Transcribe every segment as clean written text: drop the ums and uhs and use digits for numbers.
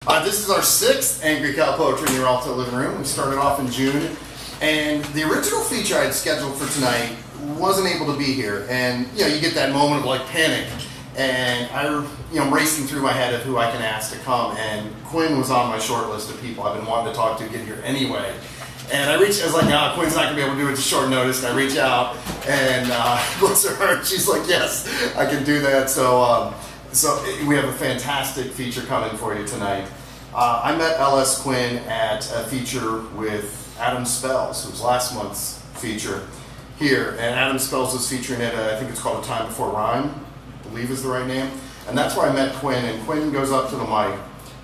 This is our 6th Angry Cow Poetry in the Rialto living room. We started off in June, and the original feature I had scheduled for tonight wasn't able to be here. And you get that moment of like panic, and I'm racing through my head of who I can ask to come. And Quinn was on my short list of people I've been wanting to talk to get here anyway. And I was like, no, Quinn's not gonna be able to do it at short notice. And I reach out, and bless her heart, she's like, yes, I can do that. So we have a fantastic feature coming for you tonight. I met L.S. Quinn at a feature with Adam Spells, who was last month's feature here. And Adam Spells was featuring it, I think it's called A Time Before Rhyme, I believe is the right name. And that's where I met Quinn, and Quinn goes up to the mic.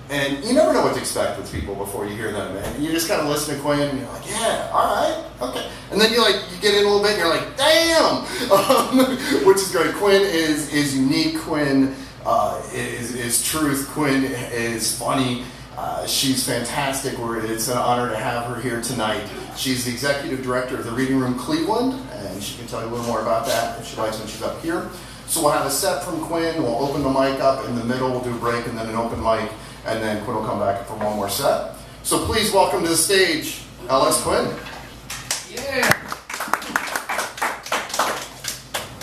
And you never know what to expect with people before you hear them, man. You just kind of listen to Quinn, and you're like, yeah, all right, okay. And then you get in a little bit, and you're like, damn! Which is great. Quinn is unique. Quinn is truth. Quinn is funny. She's fantastic. It's an honor to have her here tonight. She's the executive director of the Reading Room Cleveland, and she can tell you a little more about that if she likes when she's up here. So we'll have a set from Quinn. We'll open the mic up in the middle. We'll do a break and then an open mic, and then Quinn will come back for one more set. So please welcome to the stage, L.S. Quinn. Yeah.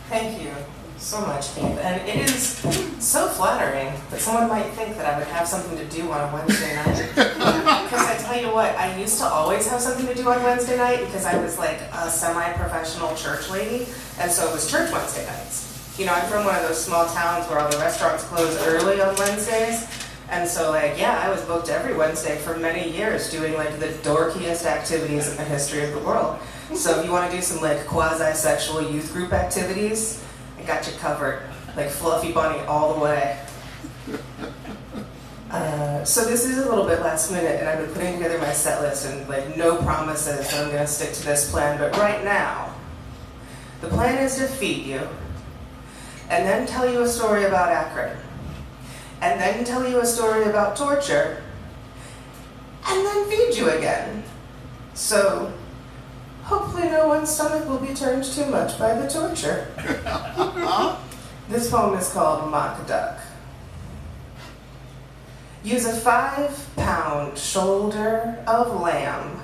Thank you so much, Keith. And it is so flattering that someone might think that I would have something to do on a Wednesday night. Because I tell you what, I used to always have something to do on Wednesday night because I was like a semi-professional church lady, and so it was church Wednesday nights. I'm from one of those small towns where all the restaurants close early on Wednesdays. And so, I was booked every Wednesday for many years doing, the dorkiest activities in the history of the world. So if you want to do some, quasi-sexual youth group activities, I got you covered. Like Fluffy Bunny all the way. So this is a little bit last minute, and I've been putting together my set list, and, no promises that I'm going to stick to this plan. But right now, the plan is to feed you, and then tell you a story about Akron, and then tell you a story about torture, and then feed you again. So, hopefully no one's stomach will be turned too much by the torture. This poem is called Mock Duck. Use a 5-pound shoulder of lamb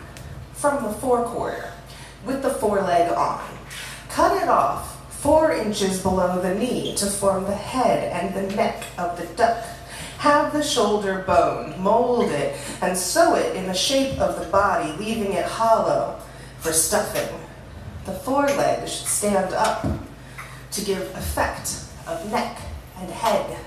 from the forequarter with the foreleg on. Cut it off 4 inches below the knee to form the head and the neck of the duck. Have the shoulder boned, mold it, and sew it in the shape of the body, leaving it hollow for stuffing. The foreleg should stand up to give effect of neck and head.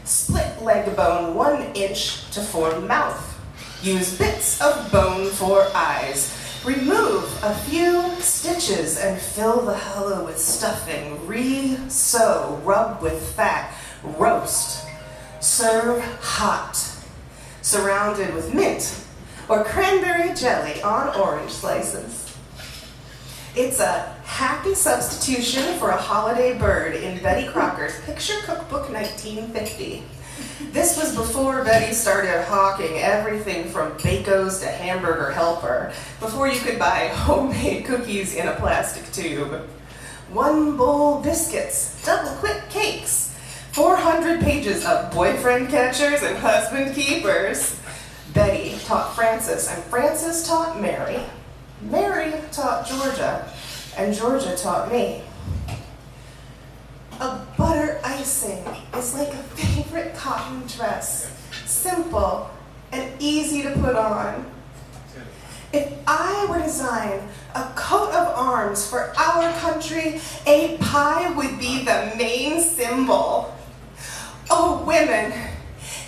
Split leg bone 1 inch to form mouth. Use bits of bone for eyes. Remove a few stitches and fill the hollow with stuffing. Re-sew, rub with fat, roast. Serve hot, surrounded with mint or cranberry jelly on orange slices. It's a happy substitution for a holiday bird in Betty Crocker's Picture Cookbook 1950. This was before Betty started hawking everything from Bacos to Hamburger Helper, before you could buy homemade cookies in a plastic tube. 1 bowl biscuits, double quick cakes, 400 pages of boyfriend catchers and husband keepers. Betty taught Francis, and Francis taught Mary. Mary taught Georgia, and Georgia taught me. A butter icing is like a favorite cotton dress, simple and easy to put on. If I were to design a coat of arms for our country, a pie would be the main symbol. Oh, women,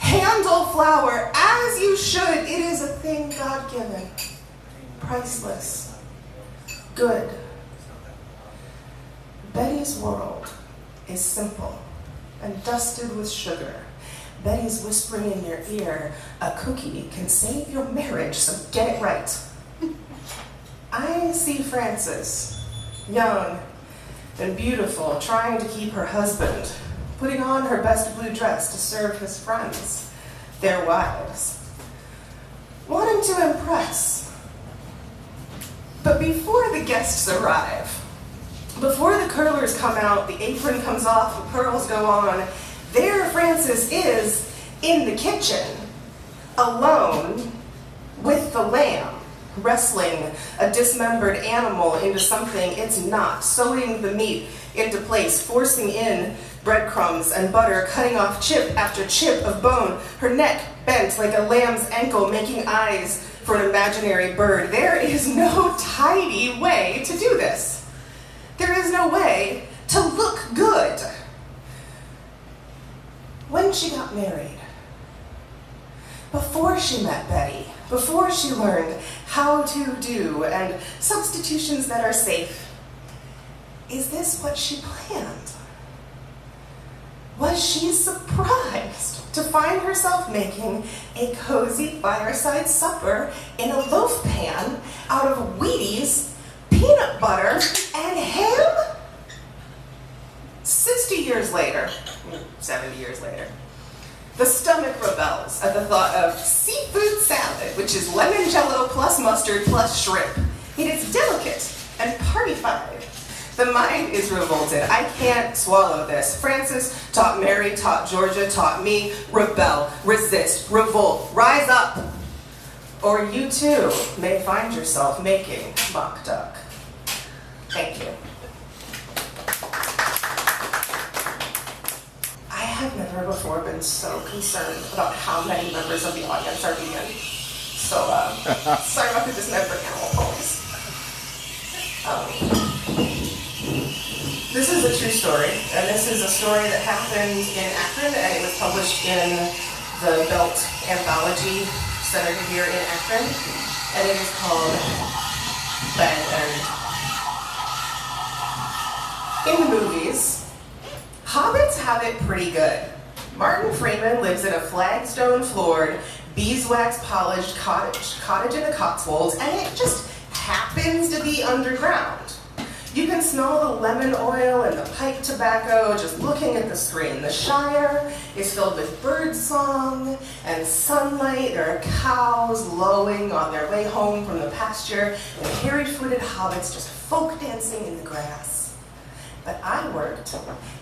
handle flour as you should. It is a thing God-given, priceless, good. Betty's world is simple and dusted with sugar. Betty's whispering in your ear, a cookie can save your marriage, so get it right. I see Frances, young and beautiful, trying to keep her husband, putting on her best blue dress to serve his friends, their wives, wanting to impress. But before the guests arrive, before the curlers come out, the apron comes off, the pearls go on, there Frances is in the kitchen, alone with the lamb, wrestling a dismembered animal into something it's not, sewing the meat into place, forcing in breadcrumbs and butter, cutting off chip after chip of bone, her neck bent like a lamb's ankle, making eyes for an imaginary bird. There is no tidy way to do this. There is no way to look good. When she got married, before she met Betty, before she learned how to do and substitutions that are safe, is this what she planned? Was she surprised to find herself making a cozy fireside supper in a loaf pan out of Wheaties, peanut butter, and ham? 60 years later, 70 years later, the stomach rebels at the thought of seafood salad, which is lemon jello plus mustard plus shrimp. It is delicate and party-fied. The mind is revolted. I can't swallow this. Francis taught Mary, taught Georgia, taught me. Rebel, resist, revolt, rise up. Or you too may find yourself making mock duck. Thank you. I have never before been so concerned about how many members of the audience are vegan. So, sorry about the dismembered animal poems. This is a true story, and this is a story that happened in Akron, and it was published in the Belt Anthology Center here in Akron, and it is called Bed End. In the movies, hobbits have it pretty good. Martin Freeman lives in a flagstone-floored, beeswax-polished cottage in the Cotswolds, and it just happens to be underground. You can smell the lemon oil and the pipe tobacco just looking at the screen. The Shire is filled with birdsong and sunlight. There are cows lowing on their way home from the pasture, and hairy-footed hobbits just folk dancing in the grass. But I worked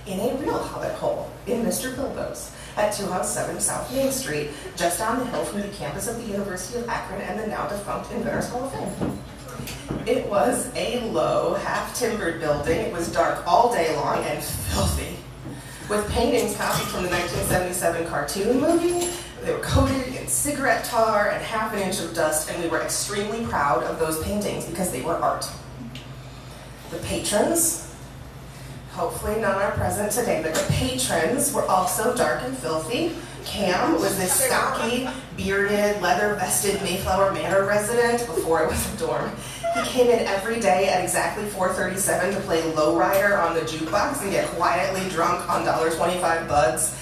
in a real hobbit hole in Mr. Bilbo's at 207 South Main Street, just down the hill from the campus of the University of Akron and the now defunct Inventors Hall of Fame. It was a low, half-timbered building. It was dark all day long and filthy, with paintings copied from the 1977 cartoon movie. They were coated in cigarette tar and half an inch of dust, and we were extremely proud of those paintings because they were art. The patrons, hopefully none are present today, but the patrons were also dark and filthy. Cam was this stocky, bearded, leather-vested Mayflower Manor resident before it was a dorm. He came in every day at exactly 4:37 to play lowrider on the jukebox and get quietly drunk on $1.25 buds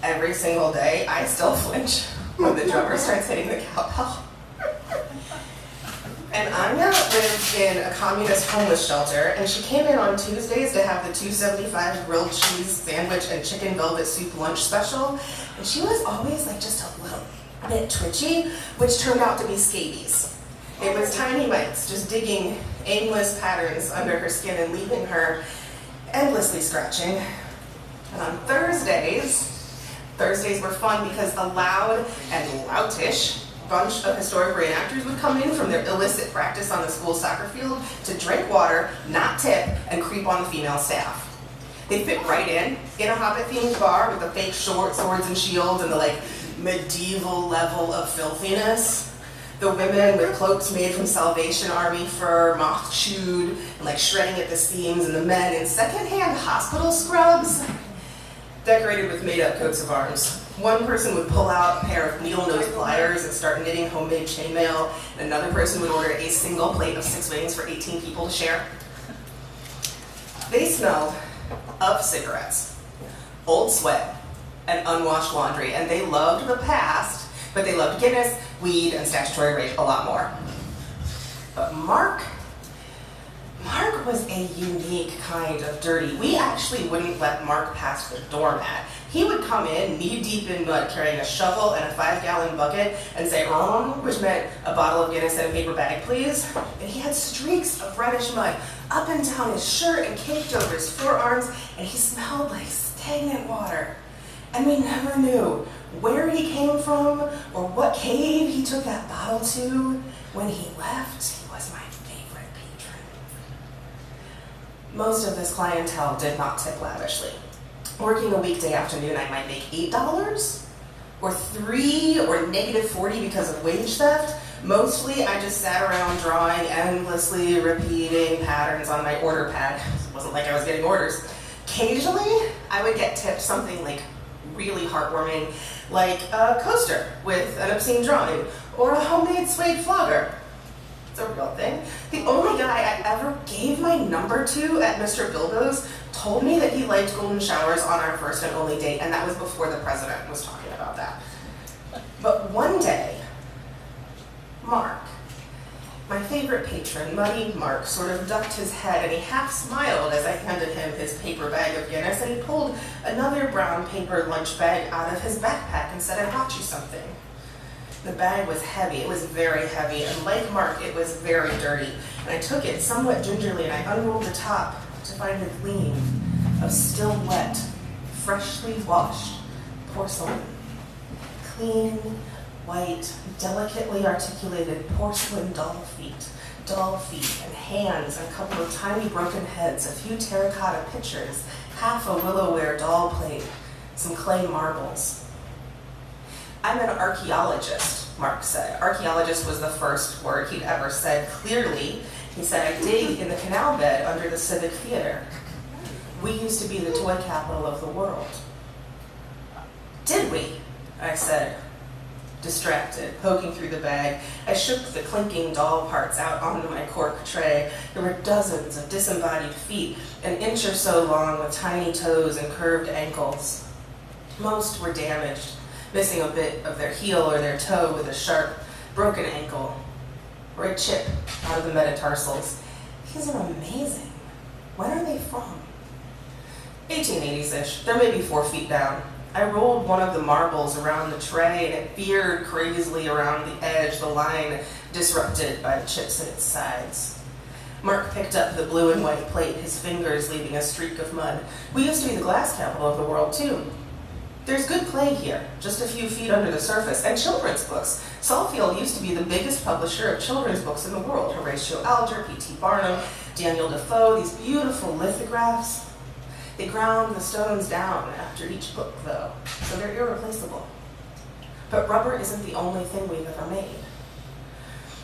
every single day. I still flinch when the drummer starts hitting the cowbell. And Anya lived in a communist homeless shelter, and she came in on Tuesdays to have the $2.75 grilled cheese sandwich and chicken velvet soup lunch special. And she was always like just a little bit twitchy, which turned out to be scabies. It was tiny mites just digging aimless patterns under her skin and leaving her endlessly scratching. And on Thursdays were fun because a loud and loutish bunch of historic reenactors would come in from their illicit practice on the school soccer field to drink water, not tip, and creep on the female staff. They fit right in a Hobbit-themed bar with the fake swords and shields and the medieval level of filthiness. The women with cloaks made from Salvation Army fur, moth-chewed, and shredding at the seams, and the men in secondhand hospital scrubs, decorated with made-up coats of arms. One person would pull out a pair of needle-nose pliers and start knitting homemade chainmail, and another person would order a single plate of 6 wings for 18 people to share. They smelled of cigarettes, old sweat, and unwashed laundry, and they loved the past, but they loved Guinness, weed, and statutory rape a lot more. But Mark was a unique kind of dirty. We actually wouldn't let Mark pass the doormat. He would come in knee-deep in mud carrying a shovel and a 5-gallon bucket and say, which meant a bottle of Guinness and a paper bag, please. And he had streaks of reddish mud up and down his shirt and caked over his forearms, and he smelled like stagnant water. And we never knew where he came from or what cave he took that bottle to when he left, he was my favorite patron. Most of this clientele did not tip lavishly. Working a weekday afternoon, I might make $8 or $3 or -40 because of wage theft. Mostly, I just sat around drawing endlessly repeating patterns on my order pad. It wasn't like I was getting orders. Occasionally, I would get tipped something like really heartwarming, like a coaster with an obscene drawing, or a homemade suede flogger. It's a real thing. The only guy I ever gave my number to at Mr. Bilbo's told me that he liked golden showers on our first and only date, and that was before the president was talking about that. But one day, Mark, my favorite patron, Muddy Mark, sort of ducked his head and he half smiled as I handed him his paper bag of Guinness, and he pulled another brown paper lunch bag out of his backpack and said, "I brought you something." The bag was heavy, it was very heavy, and like Mark, it was very dirty. And I took it somewhat gingerly and I unrolled the top to find a gleam of still wet, freshly washed porcelain. Clean, white, delicately articulated porcelain doll feet and hands, and a couple of tiny broken heads, a few terracotta pitchers, half a willowware doll plate, some clay marbles. "I'm an archaeologist," Mark said. Archaeologist was the first word he'd ever said clearly. He said, "I dig in the canal bed under the Civic Theater. We used to be the toy capital of the world." "Did we?" I said, distracted, poking through the bag. I shook the clinking doll parts out onto my cork tray. There were dozens of disembodied feet, an inch or so long with tiny toes and curved ankles. Most were damaged, missing a bit of their heel or their toe with a sharp, broken ankle, or a chip out of the metatarsals. These are amazing. When are they from? 1880s-ish. They're maybe 4 feet down. I rolled one of the marbles around the tray and it veered crazily around the edge, the line disrupted by the chips in its sides. Mark picked up the blue and white plate, his fingers leaving a streak of mud. "We used to be the glass capital of the world, too. There's good clay here, just a few feet under the surface, and children's books. Sawfield used to be the biggest publisher of children's books in the world. Horatio Alger, P.T. Barnum, Daniel Defoe, these beautiful lithographs. They ground the stones down after each book, though, so they're irreplaceable. But rubber isn't the only thing we've ever made."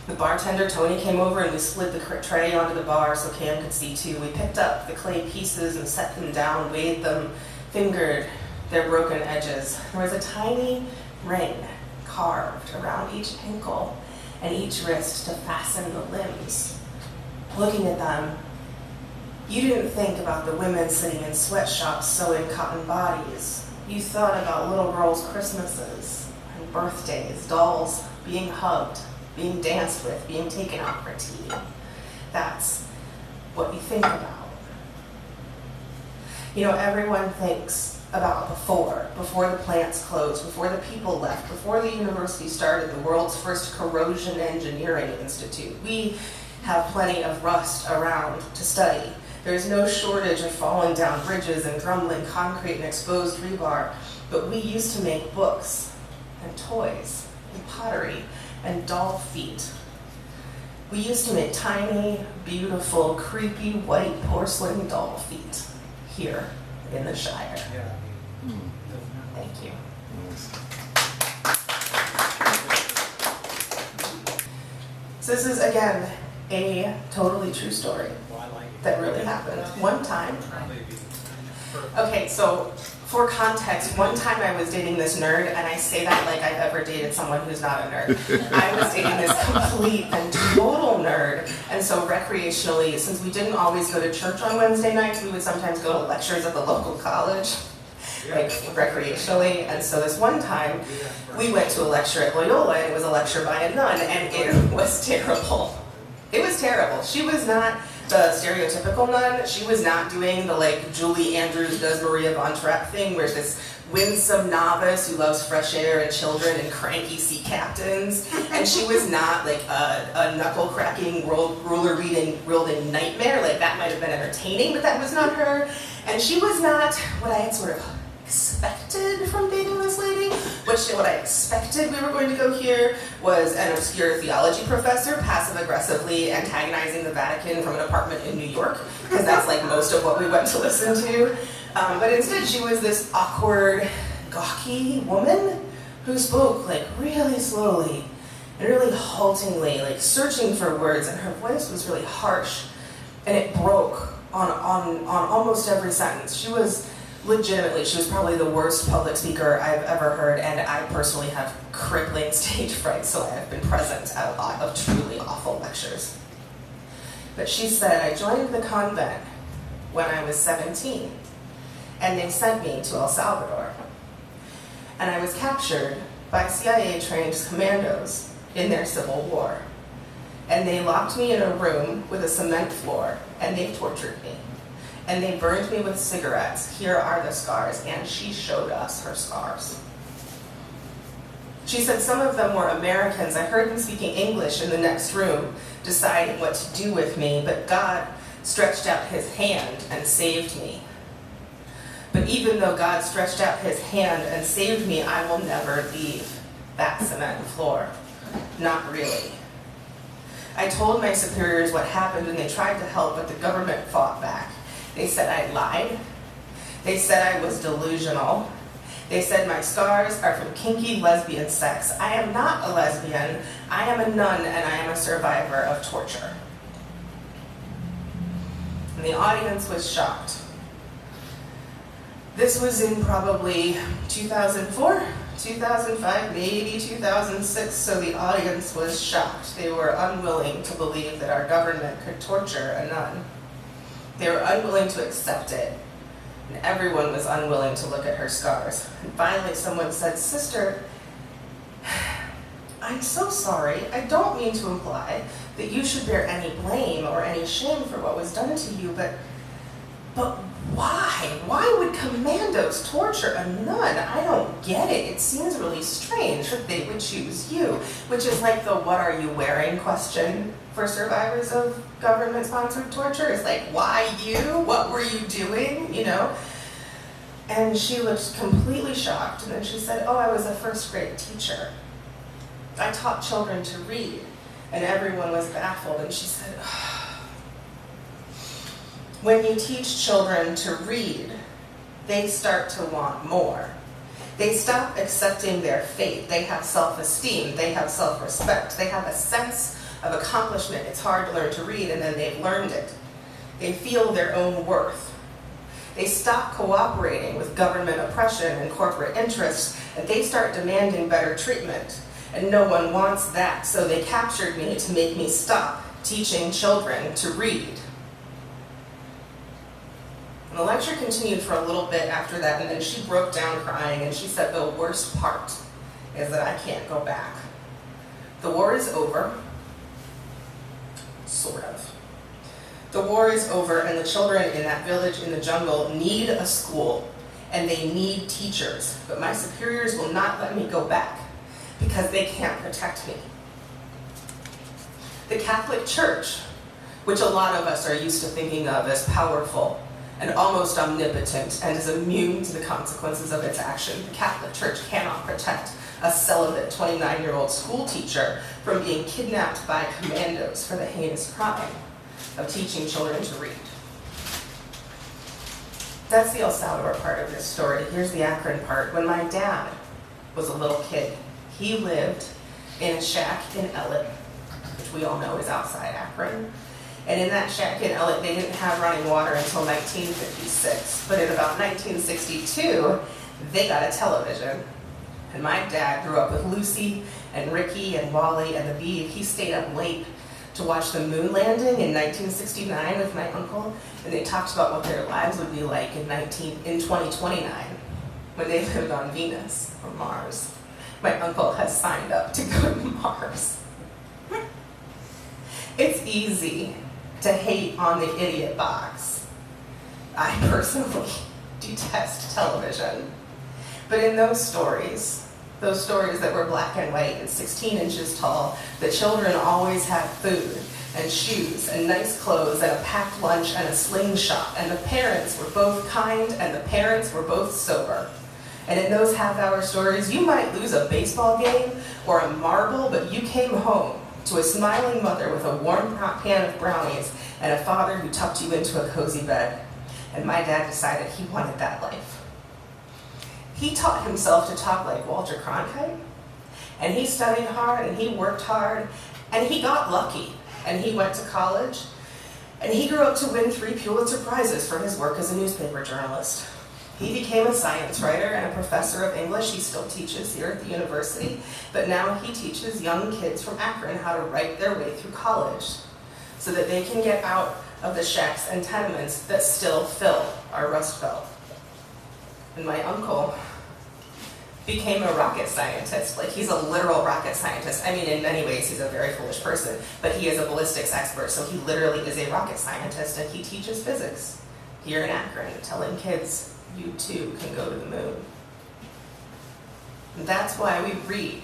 The bartender, Tony, came over and we slid the tray onto the bar so Cam could see too. We picked up the clay pieces and set them down, weighed them, fingered their broken edges. There was a tiny ring carved around each ankle and each wrist to fasten the limbs. Looking at them, you didn't think about the women sitting in sweatshops sewing cotton bodies. You thought about little girls' Christmases and birthdays, dolls being hugged, being danced with, being taken out for tea. That's what you think about. You know, everyone thinks about before the plants closed, before the people left, before the university started the world's first corrosion engineering institute. We have plenty of rust around to study. There's no shortage of falling down bridges and crumbling concrete and exposed rebar, but we used to make books and toys and pottery and doll feet. We used to make tiny, beautiful, creepy white porcelain doll feet here in the Shire. Thank you. So this is, again, a totally true story that really happened. One time, okay, so for context, one time I was dating this nerd, and I say that like I've ever dated someone who's not a nerd. I was dating this complete and total nerd, and so recreationally, since we didn't always go to church on Wednesday nights, we would sometimes go to lectures at the local college, like recreationally, and so this one time, we went to a lecture at Loyola, and it was a lecture by a nun, and it was terrible. It was terrible. She was not the stereotypical nun. She was not doing the like Julie Andrews does Maria von Trapp thing, where this winsome novice who loves fresh air and children and cranky sea captains. And she was not like a knuckle-cracking, ruler-wielding nightmare. Like that might have been entertaining, but that was not her. And she was not what I had sort of expected from dating this lady. What I expected we were going to go hear was an obscure theology professor passive-aggressively antagonizing the Vatican from an apartment in New York, because that's like most of what we went to listen to. But instead she was this awkward, gawky woman who spoke like really slowly and really haltingly, like searching for words, and her voice was really harsh, and it broke on almost every sentence. She was probably the worst public speaker I've ever heard, and I personally have crippling stage fright, so I have been present at a lot of truly awful lectures. But she said, I joined the convent when I was 17, and they sent me to El Salvador. And I was captured by CIA-trained commandos in their civil war. And they locked me in a room with a cement floor, and they tortured me. And they burned me with cigarettes. Here are the scars. And she showed us her scars. She said some of them were Americans. I heard them speaking English in the next room, deciding what to do with me, but God stretched out his hand and saved me. But even though God stretched out his hand and saved me, I will never leave that cement floor. Not really. I told my superiors what happened, and they tried to help, but the government fought back. They said I lied. They said I was delusional. They said my scars are from kinky lesbian sex. I am not a lesbian. I am a nun, and I am a survivor of torture. And the audience was shocked. This was in probably 2004, 2005, maybe 2006, so the audience was shocked. They were unwilling to believe that our government could torture a nun. They were unwilling to accept it, and everyone was unwilling to look at her scars. And finally someone said, Sister, I'm so sorry. I don't mean to imply that you should bear any blame or any shame for what was done to you, but why? Why would commandos torture a nun? I don't get it. It seems really strange that they would choose you, which is like the what are you wearing question for survivors of government-sponsored torture. It's like, why you? What were you doing? You know? And she looked completely shocked, and then she said, oh, I was a first-grade teacher. I taught children to read, and everyone was baffled, and she said, when you teach children to read, they start to want more. They stop accepting their fate. They have self-esteem. They have self-respect. They have a sense of accomplishment. It's hard to learn to read, and then they've learned it. They feel their own worth. They stop cooperating with government oppression and corporate interests, and they start demanding better treatment. And no one wants that, so they captured me to make me stop teaching children to read. And the lecture continued for a little bit after that, and then she broke down crying, and she said, the worst part is that I can't go back. The war is over. Sort of. The war is over, and the children in that village in the jungle need a school, and they need teachers. But my superiors will not let me go back because they can't protect me. The Catholic Church, which a lot of us are used to thinking of as powerful and almost omnipotent and is immune to the consequences of its action, the Catholic Church cannot protect a celibate 29-year-old school teacher from being kidnapped by commandos for the heinous crime of teaching children to read. That's the El Salvador part of this story. Here's the Akron part. When my dad was a little kid, he lived in a shack in Ellet, which we all know is outside Akron. And in that shack in Ellet, they didn't have running water until 1956. But in about 1962, they got a television. And my dad grew up with Lucy and Ricky and Wally and the Bee. He stayed up late to watch the moon landing in 1969 with my uncle. And they talked about what their lives would be like in 2029 when they lived on Venus or Mars. My uncle has signed up to go to Mars. It's easy to hate on the idiot box. I personally detest television. But in those stories that were black and white and 16 inches tall, the children always had food and shoes and nice clothes and a packed lunch and a slingshot, and the parents were both kind and the parents were both sober. And in those half-hour stories, you might lose a baseball game or a marble, but you came home to a smiling mother with a warm pan of brownies and a father who tucked you into a cozy bed. And my dad decided he wanted that life. He taught himself to talk like Walter Cronkite, and he studied hard, and he worked hard, and he got lucky, and he went to college, and he grew up to win 3 Pulitzer Prizes for his work as a newspaper journalist. He became a science writer and a professor of English. He still teaches here at the university, but now he teaches young kids from Akron how to write their way through college so that they can get out of the shacks and tenements that still fill our Rust Belt. And my uncle became a rocket scientist. Like, he's a literal rocket scientist. I mean, in many ways, he's a very foolish person, but he is a ballistics expert, so he literally is a rocket scientist, and he teaches physics here in Akron, telling kids, you too can go to the moon. And that's why we read,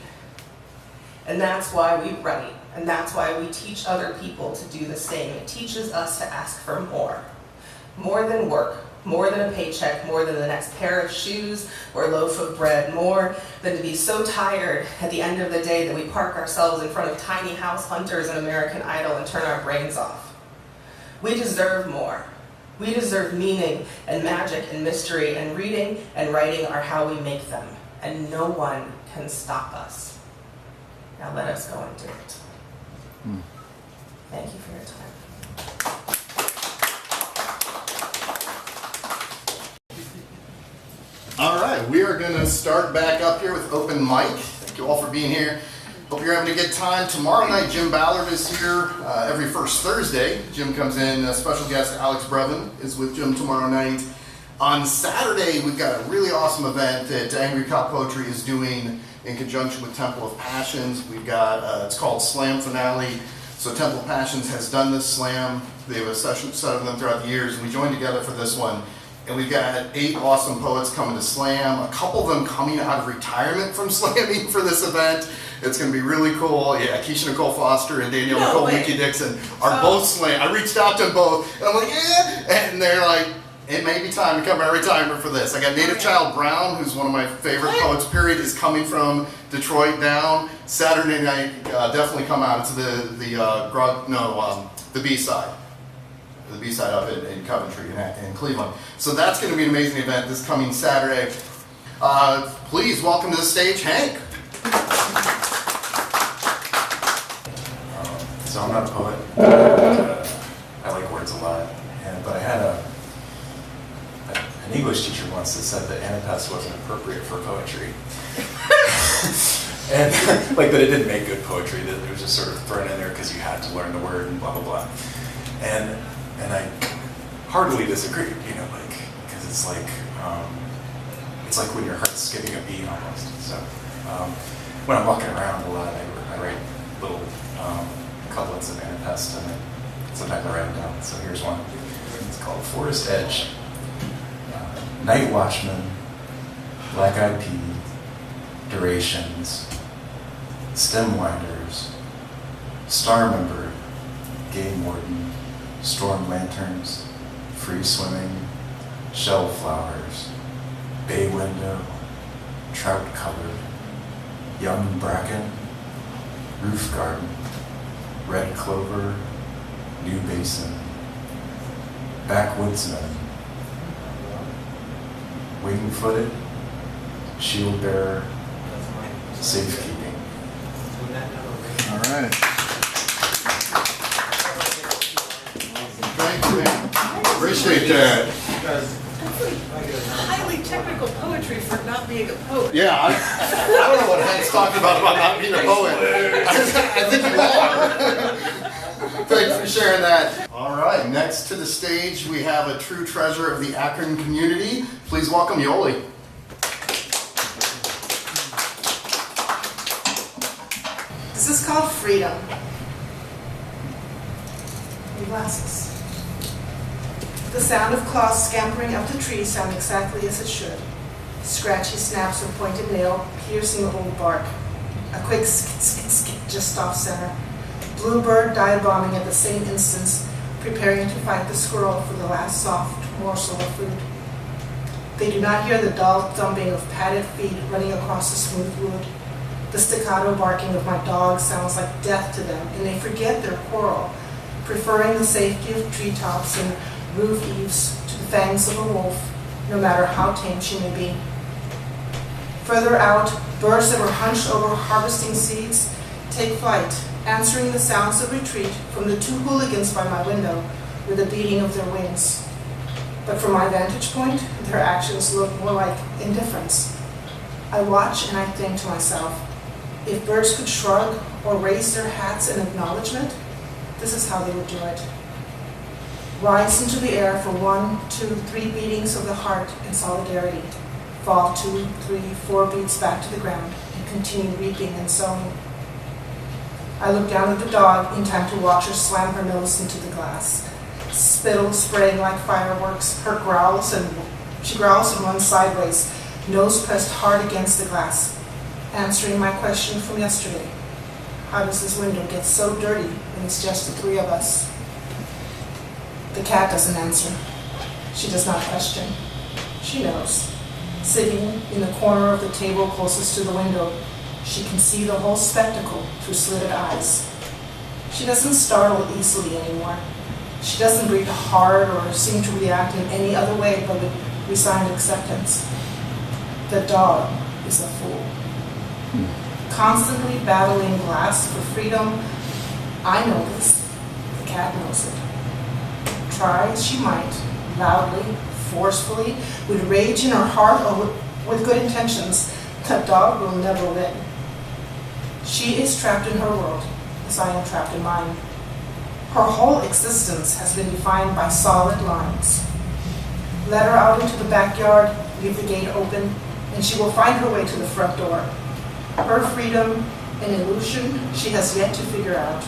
and that's why we write, and that's why we teach other people to do the same. It teaches us to ask for more. More than work, more than a paycheck, more than the next pair of shoes or loaf of bread, more than to be so tired at the end of the day that we park ourselves in front of tiny house hunters and American Idol and turn our brains off. We deserve more. We deserve meaning and magic and mystery, and reading and writing are how we make them, and no one can stop us. Now let us go and do it. Thank you for your time. All right, we are going to start back up here with open mic. Thank you all for being here. Hope you're having a good time. Tomorrow night, Jim Ballard is here every first Thursday. Jim comes in. A special guest, Alex Brevin, is with Jim tomorrow night. On Saturday, we've got a really awesome event that Angry Cow Poetry is doing in conjunction with Temple of Passions. We've got, it's called Slam Finale. So Temple of Passions has done this slam. They have a set of them throughout the years, and we joined together for this one. And we've got 8 awesome poets coming to slam, a couple of them coming out of retirement from slamming for this event. It's going to be really cool. Yeah, Keisha Nicole Foster and Danielle Nicole Mickey Dixon are both slam. I reached out to them both, and I'm like, yeah. And they're like, it may be time to come out of retirement for this. I got Native Child Brown, who's one of my favorite poets, period, is coming from Detroit down. Saturday night, definitely come out. It's the B-side. The B-side up in Coventry in Cleveland. So that's going to be an amazing event this coming Saturday. Please welcome to the stage, Hank. So I'm not a poet. I like words a lot, but I had an English teacher once that said that Anapest wasn't appropriate for poetry. And that it didn't make good poetry, that it was just sort of thrown in there because you had to learn the word and blah blah blah. And I heartily disagreed, because it's like when your heart's skipping a beat almost. So when I'm walking around a lot, I write little couplets of Anapest, and sometimes I write them down. So here's one. It's called Forest Edge. Night Watchman, Black-Eyed Pea, Durations, Stem Winders, Star Member, Game Warden, Storm Lanterns, Free Swimming, Shell Flowers, Bay Window, Trout Colored, Young Bracken, Roof Garden, Red Clover, New Basin, Backwoodsman, Wing-Footed, Shield Bearer, Safekeeping. All right. Thank you, man. Appreciate that. Highly technical poetry for not being a poet. Yeah, I don't know what Hank's talking about not being a poet. I think you are. Thanks for sharing that. All right, next to the stage we have a true treasure of the Akron community. Please welcome Yoly. This is called Freedom. Your glasses. The sound of claws scampering up the tree sound exactly as it should. Scratchy snaps of pointed nail piercing the old bark. A quick skit, skit, skit just off center. Bluebird dive bombing at the same instance, preparing to fight the squirrel for the last soft morsel of food. They do not hear the dull thumping of padded feet running across the smooth wood. The staccato barking of my dog sounds like death to them, and they forget their quarrel, preferring the safety of treetops and roof eaves to the fangs of a wolf, no matter how tame she may be. Further out, birds that were hunched over harvesting seeds take flight, answering the sounds of retreat from the 2 hooligans by my window with the beating of their wings. But from my vantage point, their actions look more like indifference. I watch and I think to myself, if birds could shrug or raise their hats in acknowledgement, this is how they would do it. Rise into the air for 1, 2, 3 beatings of the heart in solidarity, fall 2, 3, 4 beats back to the ground, and continue reaping and sowing. I look down at the dog in time to watch her slam her nose into the glass, spittle spraying like fireworks. She growls and runs sideways, nose pressed hard against the glass, answering my question from yesterday. How does this window get so dirty when it's just the 3 of us? The cat doesn't answer. She does not question. She knows. Sitting in the corner of the table closest to the window, she can see the whole spectacle through slitted eyes. She doesn't startle easily anymore. She doesn't breathe hard or seem to react in any other way but with resigned acceptance. The dog is a fool. Constantly battling glass for freedom, I know this. The cat knows it. Try as she might, loudly, forcefully, with rage in her heart or with good intentions, the dog will never win. She is trapped in her world, as I am trapped in mine. Her whole existence has been defined by solid lines. Let her out into the backyard, leave the gate open, and she will find her way to the front door. Her freedom, an illusion she has yet to figure out.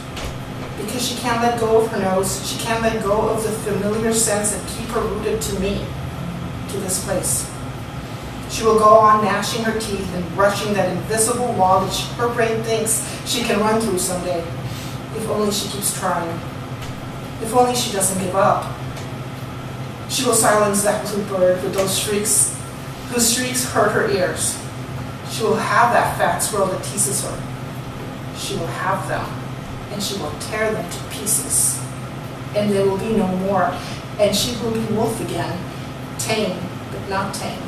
Because she can't let go of her nose, she can't let go of the familiar scents that keep her rooted to me, to this place. She will go on gnashing her teeth and brushing that invisible wall that her brain thinks she can run through someday, if only she keeps trying. If only she doesn't give up. She will silence that blue bird with those shrieks, whose shrieks hurt her ears. She will have that fat squirrel that teases her. She will have them, and she will tear them to pieces. And there will be no more, and she will be wolf again, tame but not tame,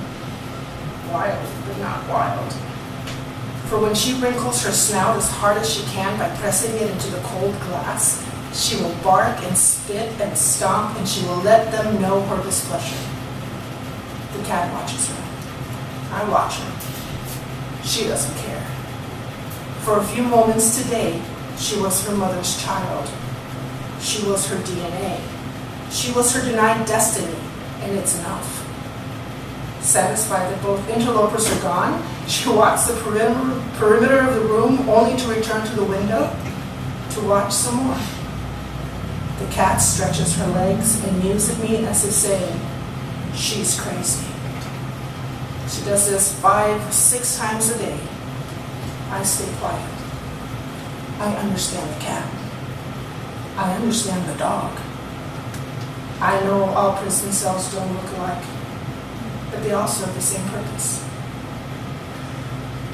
wild but not wild. For when she wrinkles her snout as hard as she can by pressing it into the cold glass, she will bark and spit and stomp, and she will let them know her displeasure. The cat watches her. I watch her. She doesn't care. For a few moments today, she was her mother's child. She was her DNA. She was her denied destiny, and it's enough. Satisfied that both interlopers are gone, she walks the perimeter of the room only to return to the window to watch some more. The cat stretches her legs and mews at me as if saying, she's crazy. She does this 5 or 6 times a day. I stay quiet. I understand the cat. I understand the dog. I know all prison cells don't look alike, but they all serve the same purpose.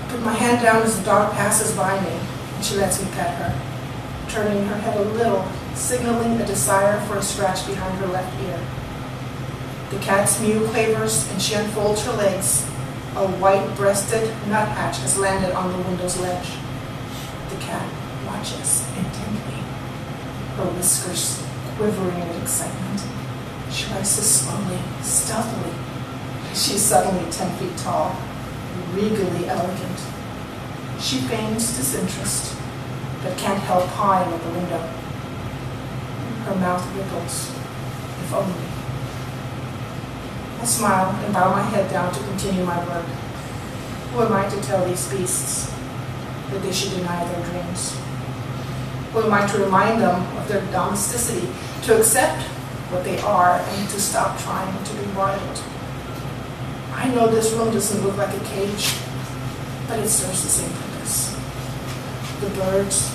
I put my hand down as the dog passes by me, and she lets me pet her, turning her head a little, signaling a desire for a scratch behind her left ear. The cat's mew quavers, and she unfolds her legs. A white-breasted nuthatch has landed on the window's ledge. The cat watches intently, her whiskers quivering with excitement. She rises slowly, stealthily. She's suddenly 10 feet tall, regally elegant. She feigns disinterest, but can't help pawing at the window. Her mouth wiggles, if only. I smile and bow my head down to continue my work. Who am I to tell these beasts that they should deny their dreams? Who am I to remind them of their domesticity, to accept what they are and to stop trying to be wild? I know this room doesn't look like a cage, but it serves the same purpose. The birds,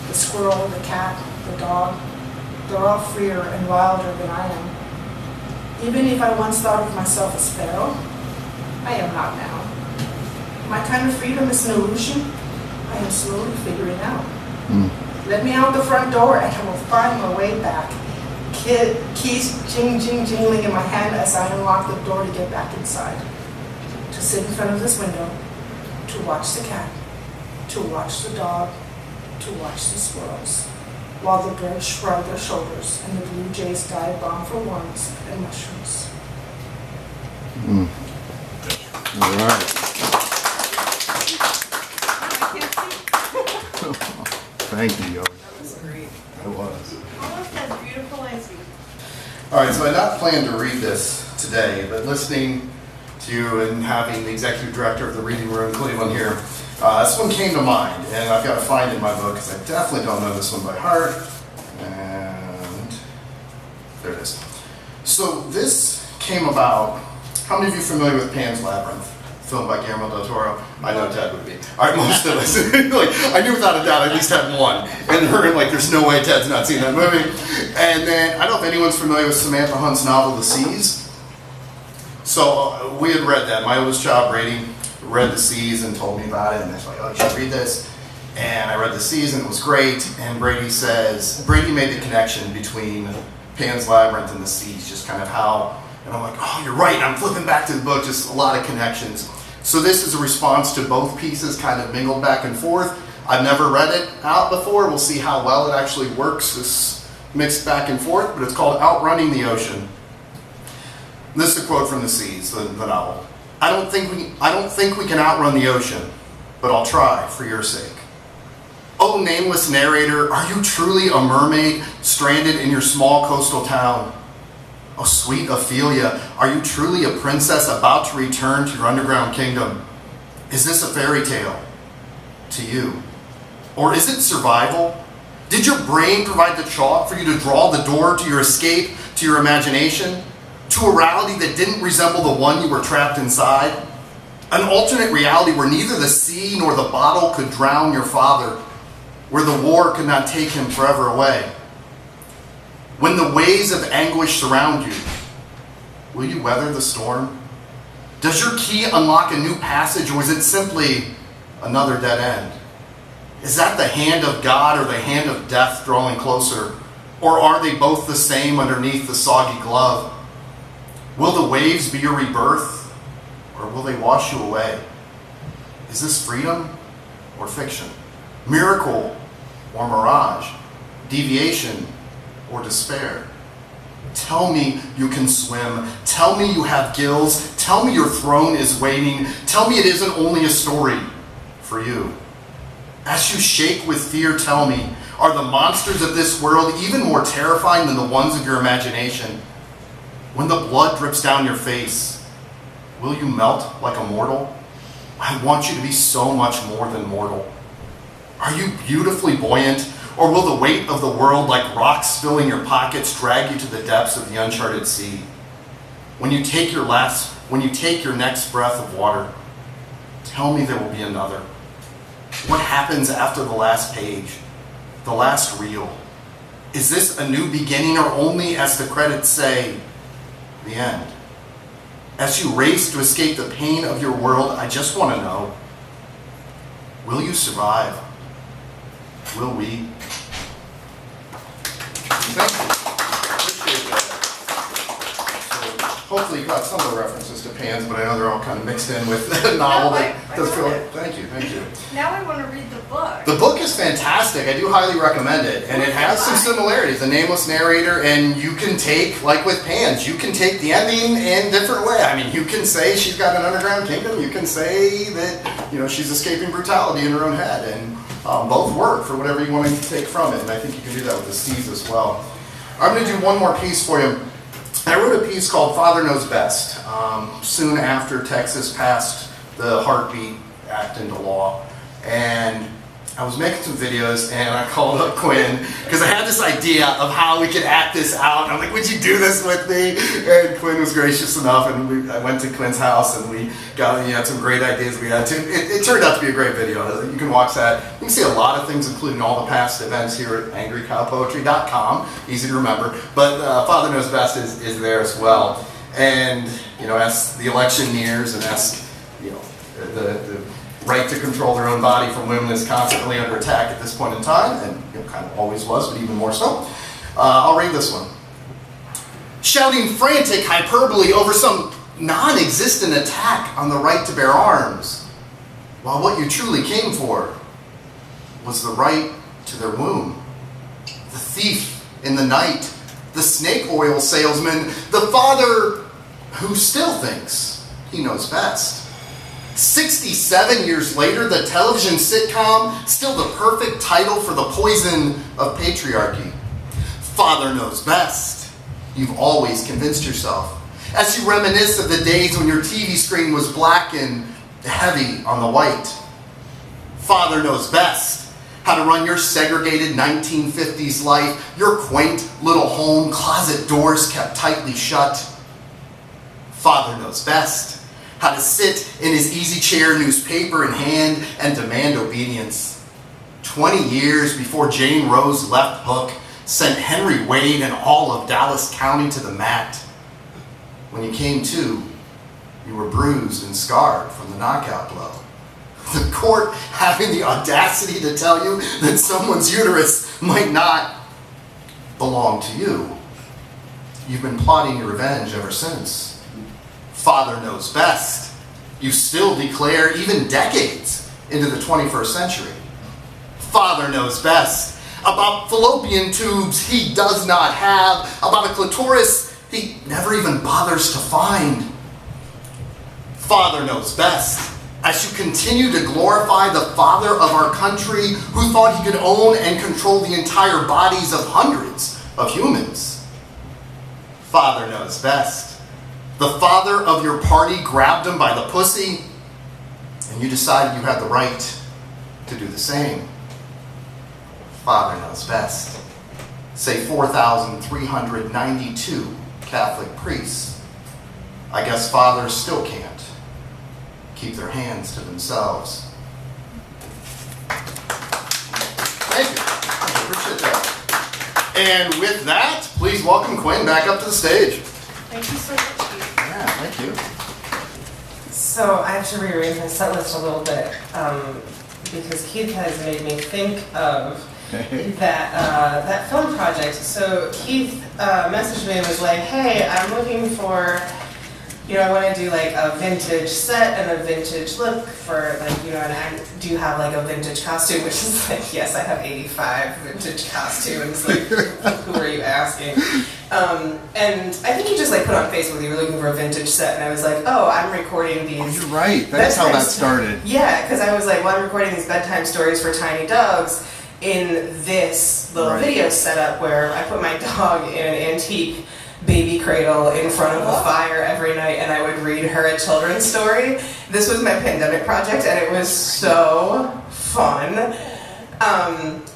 the squirrel, the cat, the dog, they're all freer and wilder than I am. Even if I once thought of myself as feral, I am not now. My kind of freedom is an illusion I am slowly figuring out. Let me out the front door and I will find my way back. Keys jingling in my hand as I unlock the door to get back inside. To sit in front of this window, to watch the cat, to watch the dog, to watch the squirrels, while the birds shrug their shoulders and the blue jays dive bomb for worms and mushrooms. All right. Thank you, Yoly. That was great. It was. Almost as beautiful as you. All right, so I not planned to read this today, but listening to you and having the executive director of the Reading Room, Cleveland, here, this one came to mind, and I've got to find it in my book because I definitely don't know this one by heart. And there it is. So this came about. How many of you are familiar with Pan's Labyrinth, film by Guillermo del Toro? I know Ted would be. All right, most of us. Like, I knew without a doubt I at least had one. And her, like, there's no way Ted's not seen that movie. And then, I don't know if anyone's familiar with Samantha Hunt's novel, The Seas. So, we had read that. My oldest child, Brady, read The Seas and told me about it. And I was like, oh, you should read this. And I read The Seas and it was great. And Brady made the connection between Pan's Labyrinth and The Seas, just kind of how, and I'm like, oh, you're right. And I'm flipping back to the book, just a lot of connections. So this is a response to both pieces kind of mingled back and forth. I've never read it out before. We'll see how well it actually works, this mixed back and forth, but it's called Outrunning the Ocean. This is a quote from The Seas, the novel. I don't think we can outrun the ocean, but I'll try for your sake. Oh, nameless narrator, are you truly a mermaid stranded in your small coastal town? Oh, sweet Ophelia, are you truly a princess about to return to your underground kingdom? Is this a fairy tale to you? Or is it survival? Did your brain provide the chalk for you to draw the door to your escape, to your imagination? To a reality that didn't resemble the one you were trapped inside? An alternate reality where neither the sea nor the bottle could drown your father, where the war could not take him forever away. When the waves of anguish surround you, will you weather the storm? Does your key unlock a new passage, or is it simply another dead end? Is that the hand of God or the hand of death drawing closer? Or are they both the same underneath the soggy glove? Will the waves be your rebirth, or will they wash you away? Is this freedom or fiction? Miracle or mirage? Deviation or despair? Tell me you can swim. Tell me you have gills. Tell me your throne is waiting. Tell me it isn't only a story for you. As you shake with fear, tell me, are the monsters of this world even more terrifying than the ones of your imagination? When the blood drips down your face, will you melt like a mortal? I want you to be so much more than mortal. Are you beautifully buoyant? Or will the weight of the world, like rocks filling your pockets, drag you to the depths of the uncharted sea? When you take your next breath of water, tell me there will be another. What happens after the last page, the last reel? Is this a new beginning, or only, as the credits say, the end? As you race to escape the pain of your world, I just want to know, will you survive? Will we? Thank you. Appreciate that. So hopefully you got some of the references to Pan's, but I know they're all kind of mixed in with the novel. No, I does feel. love it. Thank you. Now I want to read the book. The book is fantastic. I do highly recommend it, and it has some similarities. The nameless narrator, and you can take, like with Pan's, you can take the ending in different way. I mean, you can say she's got an underground kingdom. You can say that she's escaping brutality in her own head, and both work for whatever you want to take from it, and I think you can do that with The Seas as well. I'm going to do one more piece for you. I wrote a piece called Father Knows Best, soon after Texas passed the Heartbeat Act into law. And I was making some videos, and I called up Quinn, because I had this idea of how we could act this out. And I'm like, would you do this with me? And Quinn was gracious enough, and I went to Quinn's house, and we had some great ideas we had too. It turned out to be a great video. You can watch that. You can see a lot of things, including all the past events here at angrycowpoetry.com. Easy to remember. But Father Knows Best is there as well. And, as the election nears and as, the right to control their own body from women is constantly under attack at this point in time, and kind of always was, but even more so. I'll read this one. Shouting frantic hyperbole over some non-existent attack on the right to bear arms, while what you truly came for was the right to their womb. The thief in the night, the snake oil salesman, the father who still thinks he knows best. 67 years later, the television sitcom, still the perfect title for the poison of patriarchy. Father knows best. You've always convinced yourself. As you reminisce of the days when your TV screen was black and heavy on the white. Father knows best how to run your segregated 1950s life, your quaint little home, closet doors kept tightly shut. Father knows best how to sit in his easy chair, newspaper in hand, and demand obedience. 20 years before Jane Rose left Hook, sent Henry Wade and all of Dallas County to the mat. When you came to, you were bruised and scarred from the knockout blow. The court having the audacity to tell you that someone's uterus might not belong to you. You've been plotting your revenge ever since. Father knows best. You still declare, even decades into the 21st century. Father knows best about fallopian tubes he does not have, about a clitoris he never even bothers to find. Father knows best as you continue to glorify the father of our country who thought he could own and control the entire bodies of hundreds of humans. Father knows best. The father of your party grabbed him by the pussy, and you decided you had the right to do the same. Father knows best. Say 4,392 Catholic priests. I guess fathers still can't keep their hands to themselves. Thank you. I appreciate that. And with that, please welcome Quinn back up to the stage. Thank you so much, Keith. Yeah, thank you. So I have to rearrange my set list a little bit because Keith has made me think of that film project. So Keith messaged me and was like, hey, I'm looking for, I want to do like a vintage set and a vintage look for like, and I do have like a vintage costume, which is like, yes, I have 85 vintage costumes. Like, who are you asking? And I think you just like put on Facebook, you were looking for a vintage set, and I was like, oh, I'm recording these. Oh, you're right. That's how that started. Yeah, because I was like, well, I'm recording these bedtime stories for tiny dogs in this little video setup where I put my dog in an antique baby cradle in front of a fire every night, and I would read her a children's story. This was my pandemic project, and it was so fun.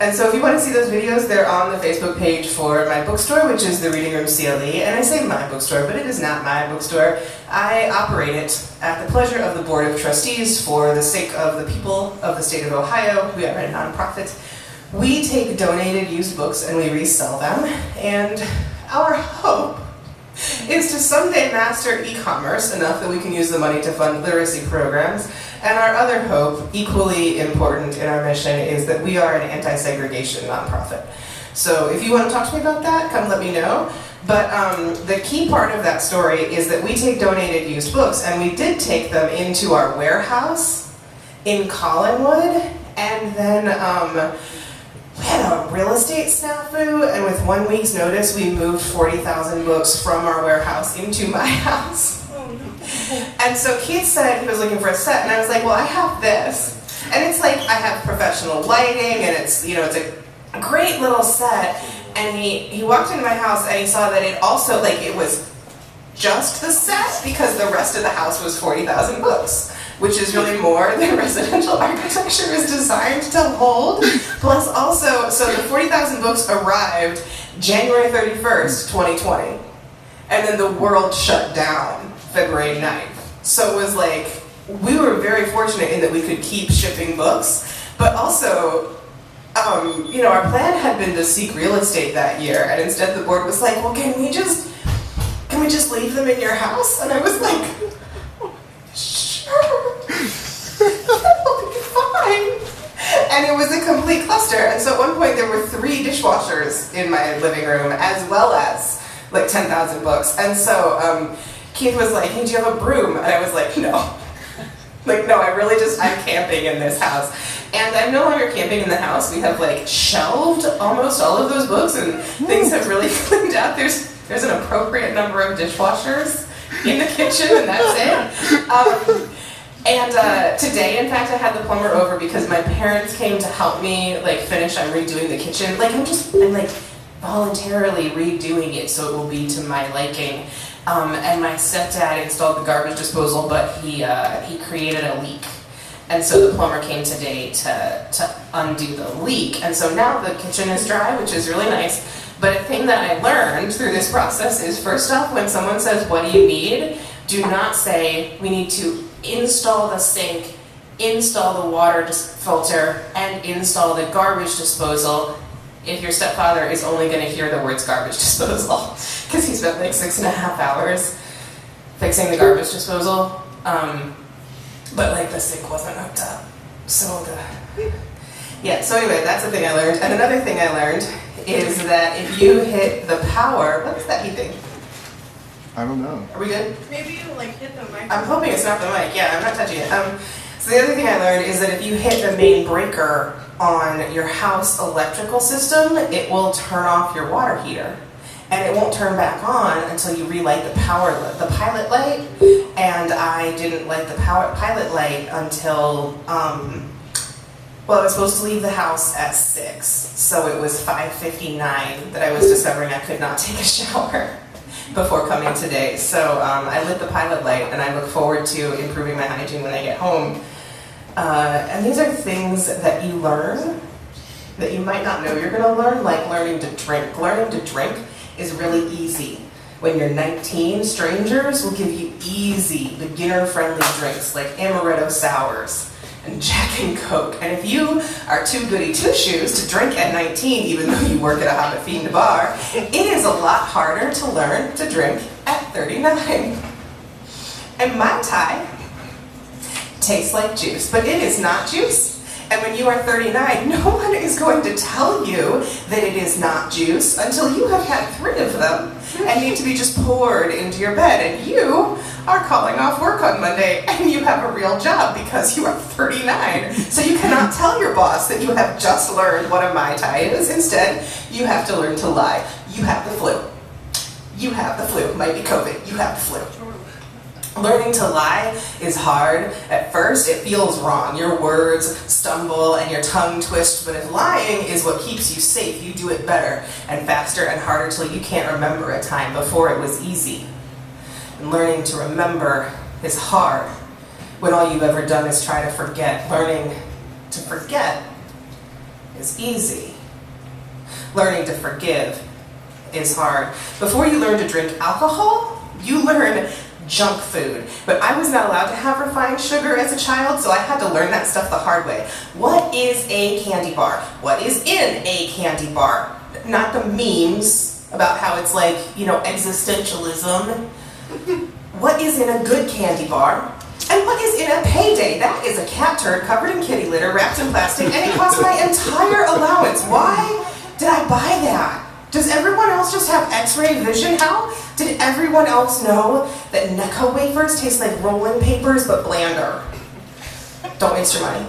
And so if you want to see those videos, they're on the Facebook page for my bookstore, which is the Reading Room CLE. And I say my bookstore, but it is not my bookstore. I operate it at the pleasure of the Board of Trustees for the sake of the people of the state of Ohio. We are a nonprofit. We take donated used books and we resell them. And our hope is to someday master e-commerce enough that we can use the money to fund literacy programs. And our other hope, equally important in our mission, is that we are an anti-segregation nonprofit. So if you want to talk to me about that, come let me know. But the key part of that story is that we take donated used books, and we did take them into our warehouse in Collinwood, and then we had a real estate snafu, and with 1 week's notice, we moved 40,000 books from our warehouse into my house. And so Keith said he was looking for a set, and I was like, well, I have this. And it's like, I have professional lighting, and it's, it's a great little set. And he walked into my house, and he saw that it also, it was just the set, because the rest of the house was 40,000 books, which is really more than residential architecture is designed to hold. Plus also, so the 40,000 books arrived January 31st, 2020. And then the world shut down February 9th. So it was like, we were very fortunate in that we could keep shipping books, but also, our plan had been to seek real estate that year, and instead the board was like, well, can can we just leave them in your house? And I was like, sure, that'll be fine. And it was a complete cluster. And so at one point there were 3 dishwashers in my living room, as well as like 10,000 books. And so Keith was like, hey, do you have a broom? And I was like, no. Like, no, I'm camping in this house. And I'm no longer camping in the house. We have like shelved almost all of those books, and things have really cleaned out. There's an appropriate number of dishwashers in the kitchen, and that's it. And today, in fact, I had the plumber over because my parents came to help me like finish. I'm redoing the kitchen. Like I'm like voluntarily redoing it so it will be to my liking. And my stepdad installed the garbage disposal, but he created a leak. And so the plumber came today to undo the leak. And so now the kitchen is dry, which is really nice. But a thing that I learned through this process is, first off, when someone says, what do you need? Do not say, we need to install the sink, install the water filter, and install the garbage disposal. If your stepfather is only going to hear the words garbage disposal, because he spent like 6.5 hours fixing the garbage disposal, but like the sink wasn't hooked up. So so anyway, that's the thing I learned. And another thing I learned is that if you hit the power, what is that beeping? I don't know. Are we good? Maybe you like hit the mic. I'm hoping it's not the mic. Yeah, I'm not touching it. So the other thing I learned is that if you hit the main breaker on your house electrical system, it will turn off your water heater. And it won't turn back on until you relight the pilot light. And I didn't light the pilot light until, I was supposed to leave the house at 6. So it was 5:59 that I was discovering I could not take a shower before coming today. So I lit the pilot light, and I look forward to improving my hygiene when I get home. And these are things that you learn that you might not know you're going to learn, like learning to drink. Learning to drink is really easy. When you're 19, strangers will give you easy, beginner-friendly drinks like amaretto sours and Jack and Coke. And if you are too goody two-shoes to drink at 19, even though you work at a Hobbit Fiend bar, it is a lot harder to learn to drink at 39. And Mai Tai tastes like juice, but it is not juice. And when you are 39, no one is going to tell you that it is not juice until you have had 3 of them and need to be just poured into your bed. And you are calling off work on Monday, and you have a real job because you are 39. So you cannot tell your boss that you have just learned what a Mai Tai is. Instead, you have to learn to lie. You have the flu. You have the flu. Might be COVID. You have the flu. Learning to lie is hard. At first, it feels wrong. Your words stumble and your tongue twists, but if lying is what keeps you safe, you do it better and faster and harder till you can't remember a time before it was easy. And learning to remember is hard when all you've ever done is try to forget. Learning to forget is easy. Learning to forgive is hard. Before you learn to drink alcohol, you learn junk food. But I was not allowed to have refined sugar as a child, so I had to learn that stuff the hard way. What is a candy bar? What is in a candy bar? Not the memes about how it's like, existentialism. What is in a good candy bar? And what is in a payday? That is a cat turd covered in kitty litter, wrapped in plastic, and it cost my entire allowance. Why did I buy that? Does everyone else just have x-ray vision? How did everyone else know that Necco wafers taste like rolling papers but blander? Don't waste your money.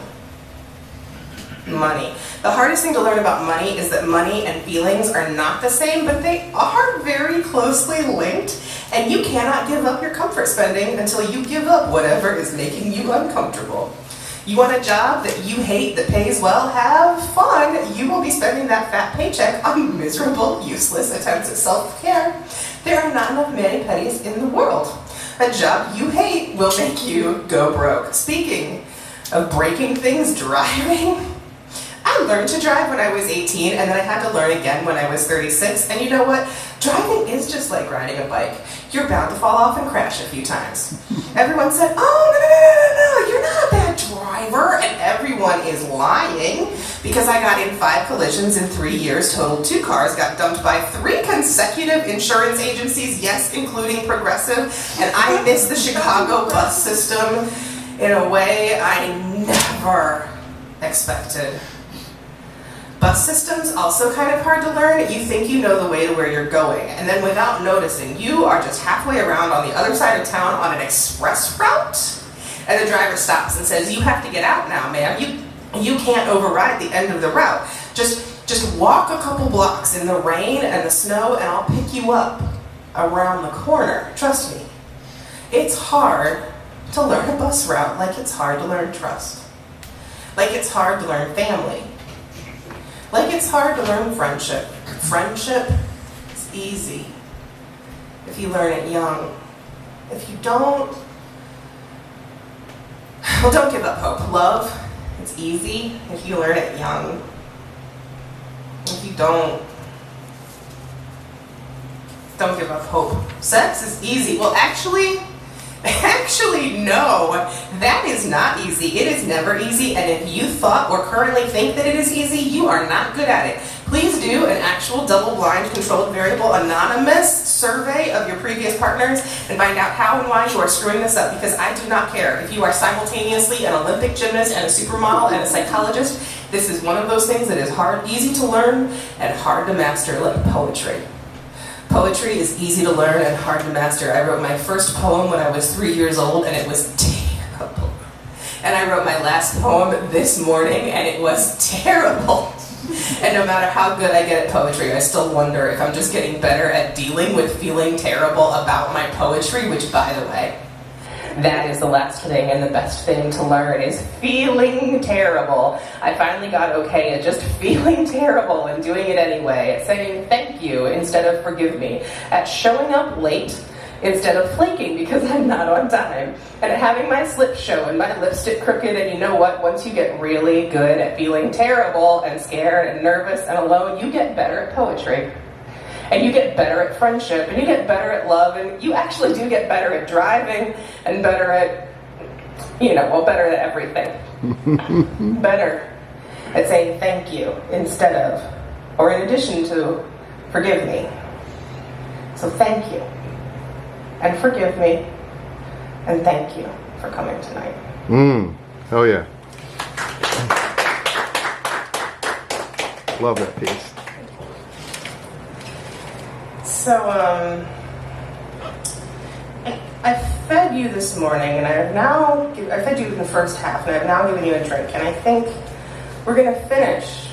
Money. The hardest thing to learn about money is that money and feelings are not the same, but they are very closely linked, and you cannot give up your comfort spending until you give up whatever is making you uncomfortable. You want a job that you hate that pays well? Have fun. You will be spending that fat paycheck on miserable, useless attempts at self-care. There are not enough mani-pedis in the world. A job you hate will make you go broke. Speaking of breaking things, driving. I learned to drive when I was 18, and then I had to learn again when I was 36. And you know what? Driving is just like riding a bike. You're bound to fall off and crash a few times. Everyone said, oh, no, you're not a bad driver, and everyone is lying because I got in 5 collisions in 3 years, totaled 2 cars, got dumped by 3 consecutive insurance agencies, yes, including Progressive, and I miss the Chicago bus system in a way I never expected. Bus systems also kind of hard to learn. You think you know the way to where you're going, and then without noticing, you are just halfway around on the other side of town on an express route, and the driver stops and says, "You have to get out now, ma'am. You can't override the end of the route. Just walk a couple blocks in the rain and the snow, and I'll pick you up around the corner. Trust me." It's hard to learn a bus route like it's hard to learn trust. Like it's hard to learn family. Like it's hard to learn friendship. Friendship is easy if you learn it young. If you don't, well, don't give up hope. Love, it's easy if you learn it young. If you don't give up hope. Sex is easy. Well, actually, no, that is not easy. It is never easy, and if you thought or currently think that it is easy, you are not good at it. Please do an actual double-blind, controlled variable, anonymous survey of your previous partners and find out how and why you are screwing this up, because I do not care. If you are simultaneously an Olympic gymnast and a supermodel and a psychologist, this is one of those things that is easy to learn and hard to master, like poetry. Poetry is easy to learn and hard to master. I wrote my first poem when I was 3 years old, and it was terrible. And I wrote my last poem this morning, and it was terrible. And no matter how good I get at poetry, I still wonder if I'm just getting better at dealing with feeling terrible about my poetry, which, by the way, that is the last thing and the best thing to learn is feeling terrible. I finally got okay at just feeling terrible and doing it anyway, at saying thank you instead of forgive me, at showing up late instead of flaking because I'm not on time, and at having my slip show and my lipstick crooked. And you know what? Once you get really good at feeling terrible and scared and nervous and alone, you get better at poetry. And you get better at friendship, and you get better at love, and you actually do get better at driving, and better at, better at everything. Better at saying thank you instead of, or in addition to, forgive me. So thank you, and forgive me, and thank you for coming tonight. Oh yeah. Love that piece. So, I fed you this morning, and I fed you in the first half, and I've now given you a drink, and I think we're going to finish,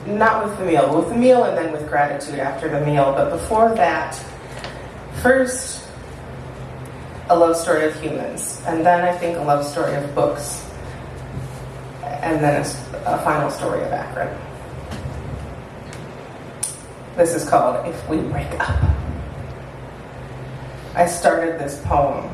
not with the meal, but with the meal and then with gratitude after the meal. But before that, first, a love story of humans, and then I think a love story of books, and then a final story of Akron. This is called If We Break Up. I started this poem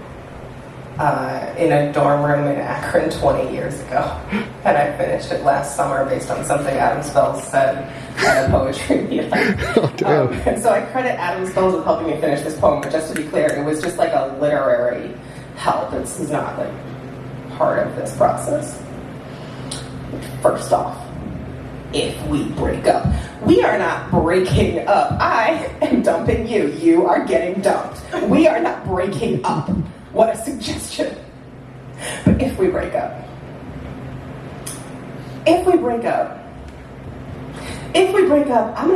in a dorm room in Akron 20 years ago, and I finished it last summer based on something Adam Spells said at a poetry meeting. And so I credit Adam Spells with helping me finish this poem, but just to be clear, it was just like a literary help. This is not like part of this process. First off, if we break up. We are not breaking up. I am dumping you. You are getting dumped. We are not breaking up. What a suggestion. But if we break up. I'm going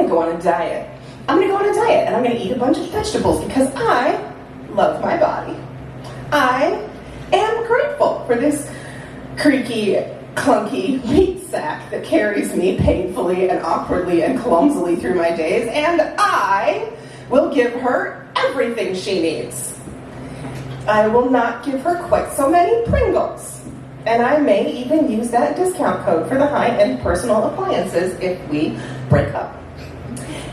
to go on a diet. And I'm going to eat a bunch of vegetables because I love my body. I am grateful for this creaky, clunky meat sack that carries me painfully and awkwardly and clumsily through my days, and I will give her everything she needs. I will not give her quite so many Pringles, and I may even use that discount code for the high-end personal appliances if we break up.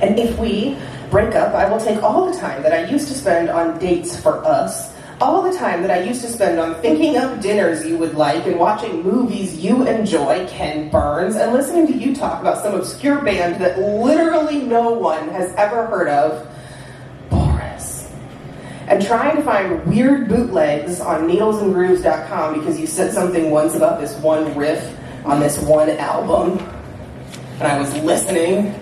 And if we break up, I will take all the time that I used to spend on dates for us, all the time that I used to spend on thinking up dinners you would like and watching movies you enjoy, Ken Burns, and listening to you talk about some obscure band that literally no one has ever heard of, Boris. and trying to find weird bootlegs on needlesandgrooves.com because you said something once about this one riff on this one album, and I was listening,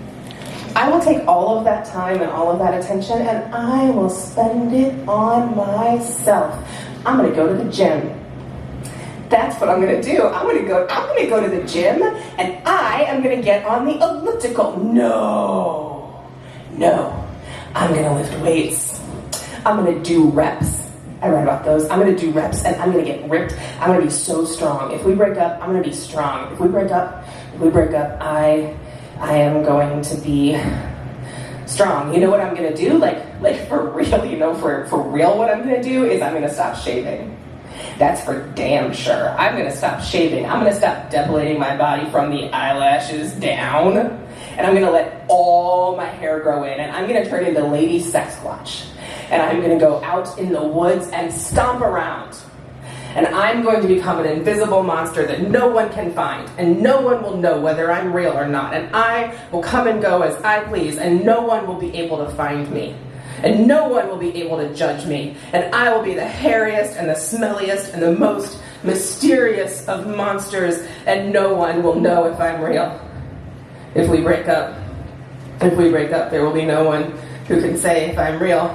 I will take all of that time and all of that attention and I will spend it on myself. I'm gonna go to the gym. That's what I'm gonna do. I'm gonna go to the gym and I am gonna get on the elliptical. No, I'm gonna lift weights. I'm gonna do reps. I read about those. I'm gonna do reps and I'm gonna get ripped. I'm gonna be so strong. If we break up, I'm gonna be strong. If we break up, I am going to be strong. You know what I'm gonna do? Like for real, for real what I'm gonna do is I'm gonna stop shaving. That's for damn sure. I'm gonna stop shaving. I'm gonna stop depilating my body from the eyelashes down. And I'm gonna let all my hair grow in. And I'm gonna turn into Lady Sasquatch. And I'm gonna go out in the woods and stomp around. And I'm going to become an invisible monster that no one can find. And no one will know whether I'm real or not. And I will come and go as I please. And no one will be able to find me. And no one will be able to judge me. And I will be the hairiest and the smelliest and the most mysterious of monsters. And no one will know if I'm real. If we break up, there will be no one who can say if I'm real.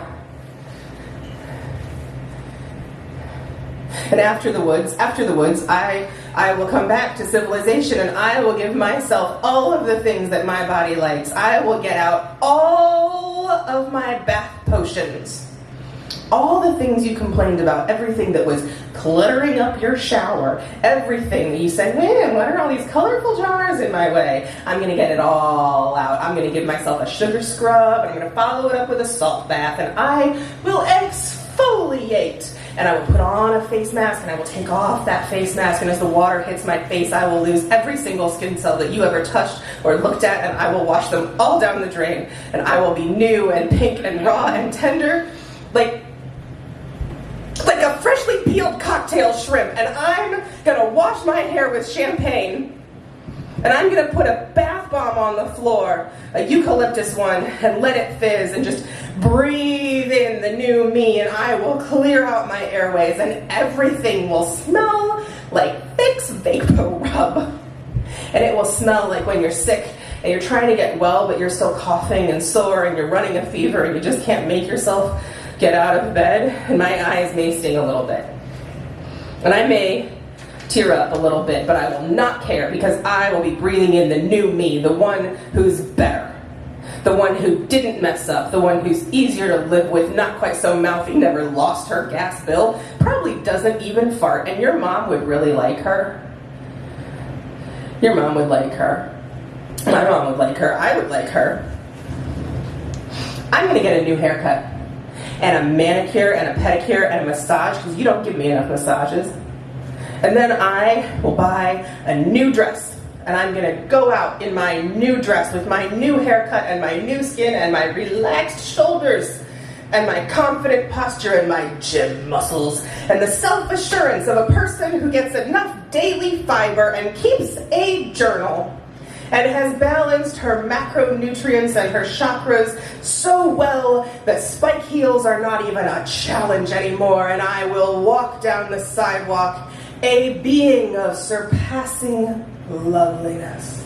And after the woods, I will come back to civilization and I will give myself all of the things that my body likes. I will get out all of my bath potions. All the things you complained about, everything that was cluttering up your shower, everything that you said, man, what are all these colorful jars in my way? I'm going to get it all out. I'm going to give myself a sugar scrub, and I'm going to follow it up with a salt bath, and I will exfoliate. And I will put on a face mask, and I will take off that face mask, and as the water hits my face, I will lose every single skin cell that you ever touched or looked at, and I will wash them all down the drain, and I will be new and pink and raw and tender, like a freshly peeled cocktail shrimp, and I'm gonna wash my hair with champagne, and I'm gonna put a bath bomb on the floor, a eucalyptus one, and let it fizz, and just breathe in the new me, and I will clear out my airways, and everything will smell like Vicks Vapor Rub. And it will smell like when you're sick, and you're trying to get well, but you're still coughing and sore, and you're running a fever, and you just can't make yourself get out of bed, and my eyes may sting a little bit. And I may tear up a little bit, but I will not care because I will be breathing in the new me, the one who's better, the one who didn't mess up, the one who's easier to live with, not quite so mouthy, never lost her gas bill, probably doesn't even fart, and your mom would really like her. Your mom would like her. My mom would like her. I would like her. I'm going to get a new haircut, and a manicure, and a pedicure, and a massage, because you don't give me enough massages. And then I will buy a new dress, and I'm going to go out in my new dress with my new haircut, and my new skin, and my relaxed shoulders, and my confident posture, and my gym muscles, and the self-assurance of a person who gets enough daily fiber and keeps a journal, and has balanced her macronutrients and her chakras so well that spike heels are not even a challenge anymore, and I will walk down the sidewalk a being of surpassing loveliness.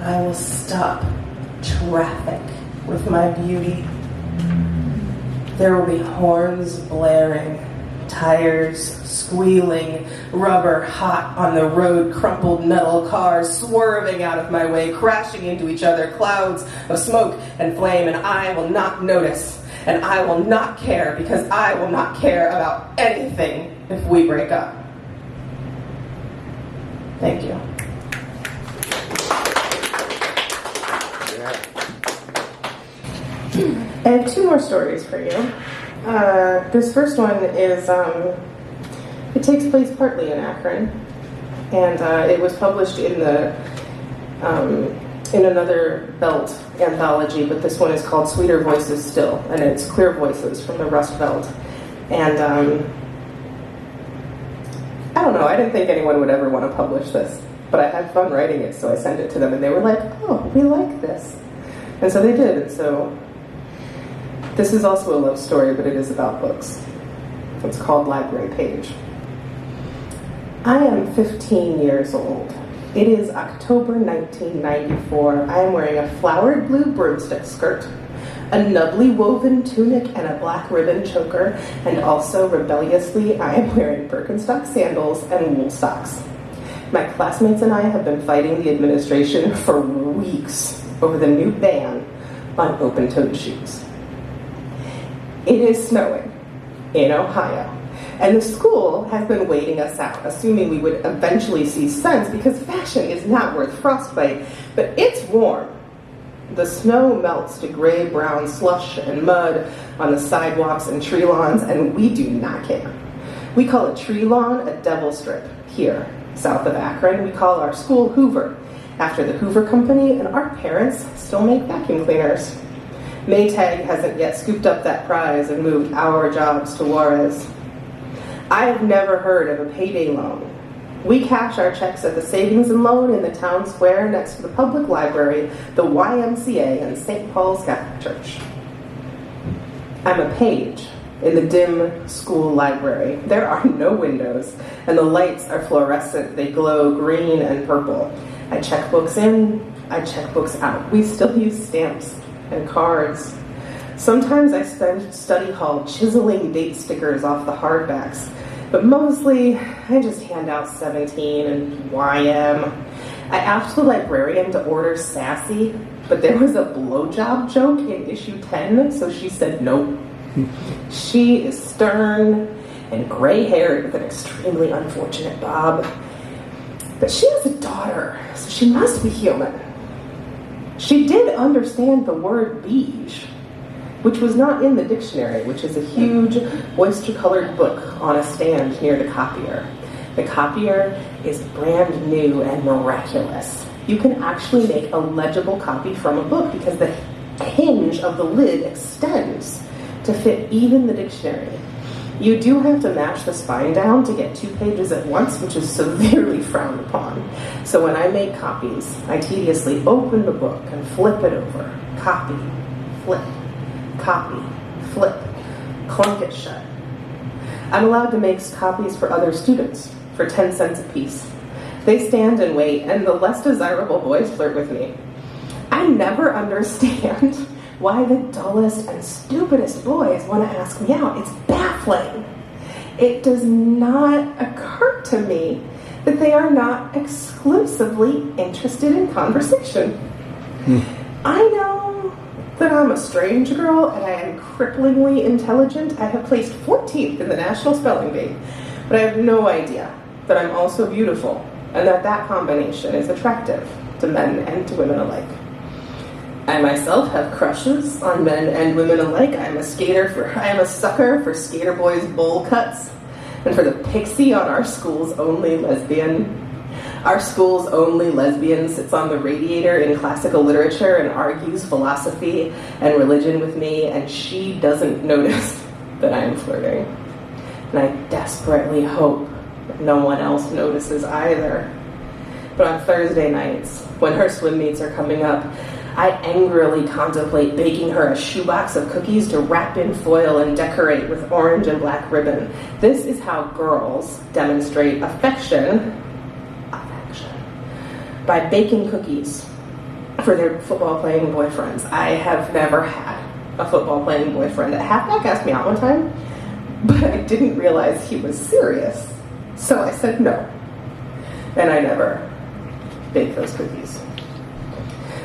I will stop traffic with my beauty. There will be horns blaring, tires squealing, rubber hot on the road, crumpled metal cars swerving out of my way, crashing into each other, clouds of smoke and flame, and I will not notice, and I will not care, because I will not care about anything if we break up. Thank you. I have two more stories for you. This first one is, it takes place partly in Akron, and it was published in the in another Belt anthology, but this one is called Sweeter Voices Still, and it's Clear Voices from the Rust Belt. And I don't know, I didn't think anyone would ever want to publish this, but I had fun writing it, so I sent it to them, and they were like, oh, we like this. And so they did, and so This is also a love story, but it is about books. It's called Library Page. I am 15 years old. It is October 1994. I am wearing a flowered blue broomstick skirt, a nubbly woven tunic and a black ribbon choker, and also, rebelliously, I am wearing Birkenstock sandals and wool socks. My classmates and I have been fighting the administration for weeks over the new ban on open-toed shoes. It is snowing in Ohio, and the school has been waiting us out, assuming we would eventually see sense because fashion is not worth frostbite, but it's warm. The snow melts to gray-brown slush and mud on the sidewalks and tree lawns, and we do not care. We call a tree lawn a devil strip here, south of Akron. We call our school Hoover, after the Hoover Company, and our parents still make vacuum cleaners. Maytag hasn't yet scooped up that prize and moved our jobs to Juarez. I have never heard of a payday loan. We cash our checks at the Savings and Loan in the town square next to the public library, the YMCA, and St. Paul's Catholic Church. I'm a page in the dim school library. There are no windows, and the lights are fluorescent. They glow green and purple. I check books in, I check books out. We still use stamps and cards. Sometimes I spend study hall chiseling date stickers off the hardbacks, but mostly I just hand out 17 and YM. I asked the librarian to order Sassy, but there was a blowjob joke in issue 10, so she said nope. She is stern and gray-haired with an extremely unfortunate bob, but she has a daughter, so she must be human. She did understand the word beige, which was not in the dictionary, which is a huge oyster-colored book on a stand near the copier. The copier is brand new and miraculous. You can actually make a legible copy from a book because the hinge of the lid extends to fit even the dictionary. You do have to mash the spine down to get 2 pages at once, which is severely frowned upon. So when I make copies, I tediously open the book and flip it over. Copy, flip, copy, flip, clunk it shut. I'm allowed to make copies for other students for 10 cents a piece. They stand and wait, and the less desirable boys flirt with me. I never understand why the dullest and stupidest boys want to ask me out. It's baffling. It does not occur to me that they are not exclusively interested in conversation. I know that I'm a strange girl and I am cripplingly intelligent. I have placed 14th in the National Spelling Bee, but I have no idea that I'm also beautiful and that combination is attractive to men and to women alike. I myself have crushes on men and women alike. I am a sucker for skater boys' bowl cuts and for the pixie on our school's only lesbian. Our school's only lesbian sits on the radiator in classical literature and argues philosophy and religion with me, and she doesn't notice that I am flirting. And I desperately hope that no one else notices either. But on Thursday nights, when her swim meets are coming up, I angrily contemplate baking her a shoebox of cookies to wrap in foil and decorate with orange and black ribbon. This is how girls demonstrate affection by baking cookies for their football-playing boyfriends. I have never had a football-playing boyfriend. A halfback asked me out one time, but I didn't realize he was serious. So I said no, and I never baked those cookies.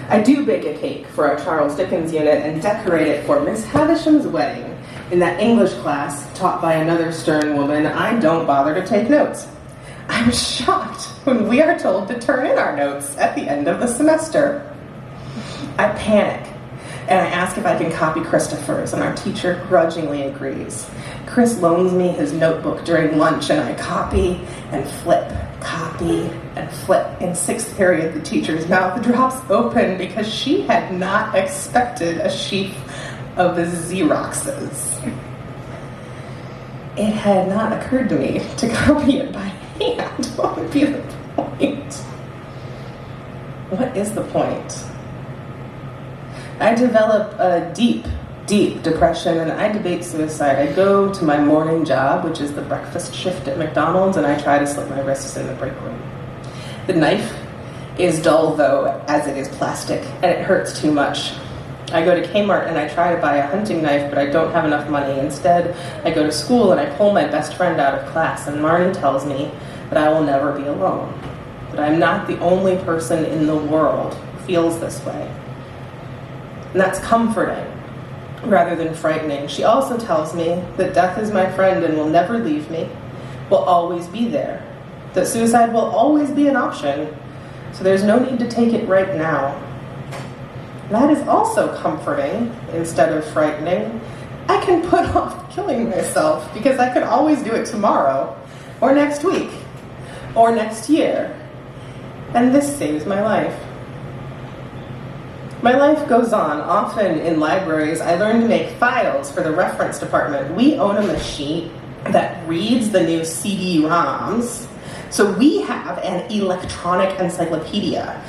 I do bake a cake for our Charles Dickens unit and decorate it for Miss Havisham's wedding. In that English class, taught by another stern woman, I don't bother to take notes. I'm shocked when we are told to turn in our notes at the end of the semester. I panic, and I ask if I can copy Christopher's, and our teacher grudgingly agrees. Chris loans me his notebook during lunch, and I copy and flip, copy and flip. In 6th period, the teacher's mouth drops open because she had not expected a sheaf of the Xeroxes. It had not occurred to me to copy it by hand. What would be the point? What is the point? I develop a deep deep depression, and I debate suicide. I go to my morning job, which is the breakfast shift at McDonald's, and I try to slit my wrists in the break room. The knife is dull, though, as it is plastic, and it hurts too much. I go to Kmart and I try to buy a hunting knife, but I don't have enough money. Instead, I go to school and I pull my best friend out of class, and Marnie tells me that I will never be alone, that I'm not the only person in the world who feels this way. And that's comforting rather than frightening. She also tells me that death is my friend and will never leave me, will always be there, that suicide will always be an option, so there's no need to take it right now. That is also comforting instead of frightening. I can put off killing myself because I can always do it tomorrow, or next week, or next year, and this saves my life. My life goes on. Often in libraries, I learn to make files for the reference department. We own a machine that reads the new CD-ROMs, so we have an electronic encyclopedia.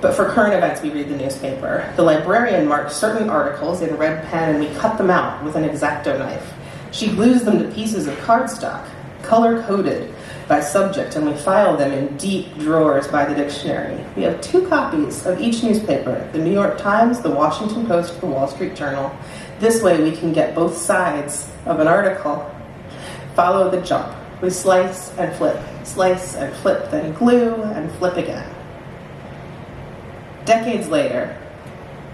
But for current events, we read the newspaper. The librarian marks certain articles in red pen, and we cut them out with an X-Acto knife. She glues them to pieces of cardstock, color-coded by subject, and we file them in deep drawers by the dictionary. We have 2 copies of each newspaper, the New York Times, the Washington Post, the Wall Street Journal. This way we can get both sides of an article. Follow the jump. We slice and flip, then glue and flip again. Decades later,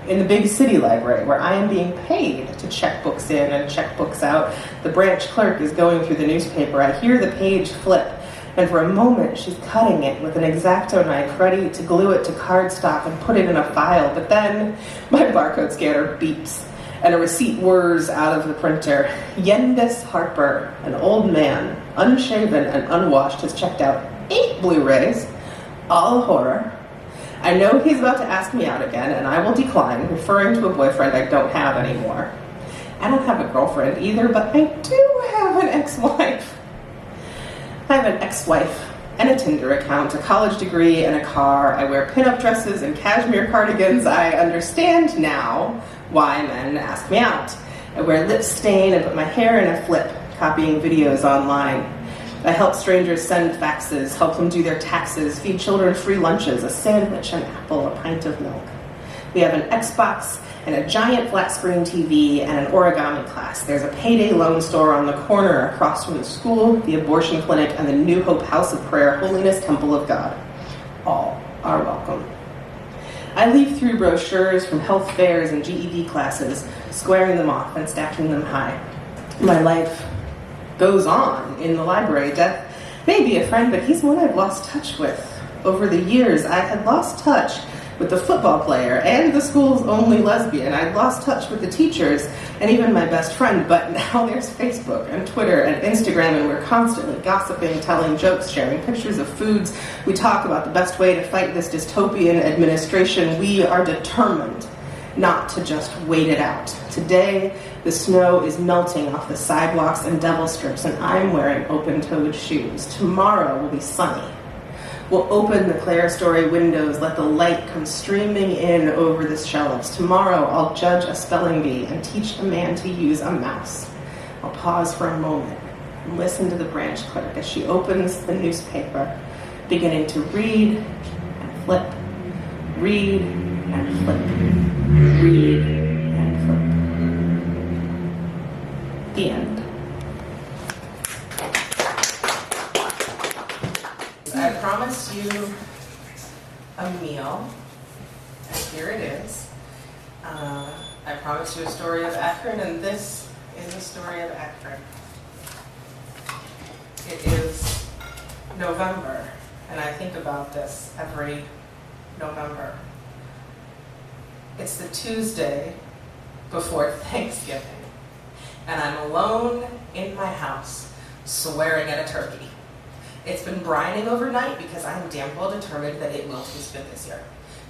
in the big city library where I am being paid to check books in and check books out, the branch clerk is going through the newspaper. I hear the page flip, and for a moment she's cutting it with an X-Acto knife, ready to glue it to cardstock and put it in a file. But then my barcode scanner beeps, and a receipt whirs out of the printer. Yendis Harper, an old man, unshaven and unwashed, has checked out 8 Blu-rays, all horror. I know he's about to ask me out again, and I will decline, referring to a boyfriend I don't have anymore. I don't have a girlfriend either, but I do have an ex-wife. I have an ex-wife and a Tinder account, a college degree, and a car. I wear pin-up dresses and cashmere cardigans. I understand now why men ask me out. I wear lip stain and put my hair in a flip, copying videos online. I help strangers send faxes, help them do their taxes, feed children free lunches, a sandwich, an apple, a pint of milk. We have an Xbox and a giant flat screen TV and an origami class. There's a payday loan store on the corner across from the school, the abortion clinic, and the New Hope House of Prayer, Holiness Temple of God. All are welcome. I leaf through brochures from health fairs and GED classes, squaring them off and stacking them high. My life goes on in the library. Death may be a friend, but he's one I've lost touch with. Over the years, I had lost touch with the football player and the school's only lesbian. I'd lost touch with the teachers and even my best friend, but now there's Facebook and Twitter and Instagram, and we're constantly gossiping, telling jokes, sharing pictures of foods. We talk about the best way to fight this dystopian administration. We are determined not to just wait it out. Today, the snow is melting off the sidewalks and devil strips, and I'm wearing open-toed shoes. Tomorrow will be sunny. We'll open the Claire Story windows, let the light come streaming in over the shelves. Tomorrow, I'll judge a spelling bee and teach a man to use a mouse. I'll pause for a moment and listen to the branch clerk as she opens the newspaper, beginning to read and flip, read and flip, read and flip. The end. I promised you a meal, and here it is. I promised you a story of Akron, and this is the story of Akron. It is November, and I think about this every November. It's the Tuesday before Thanksgiving, and I'm alone in my house, swearing at a turkey. It's been brining overnight because I am damn well determined that it will taste good this year.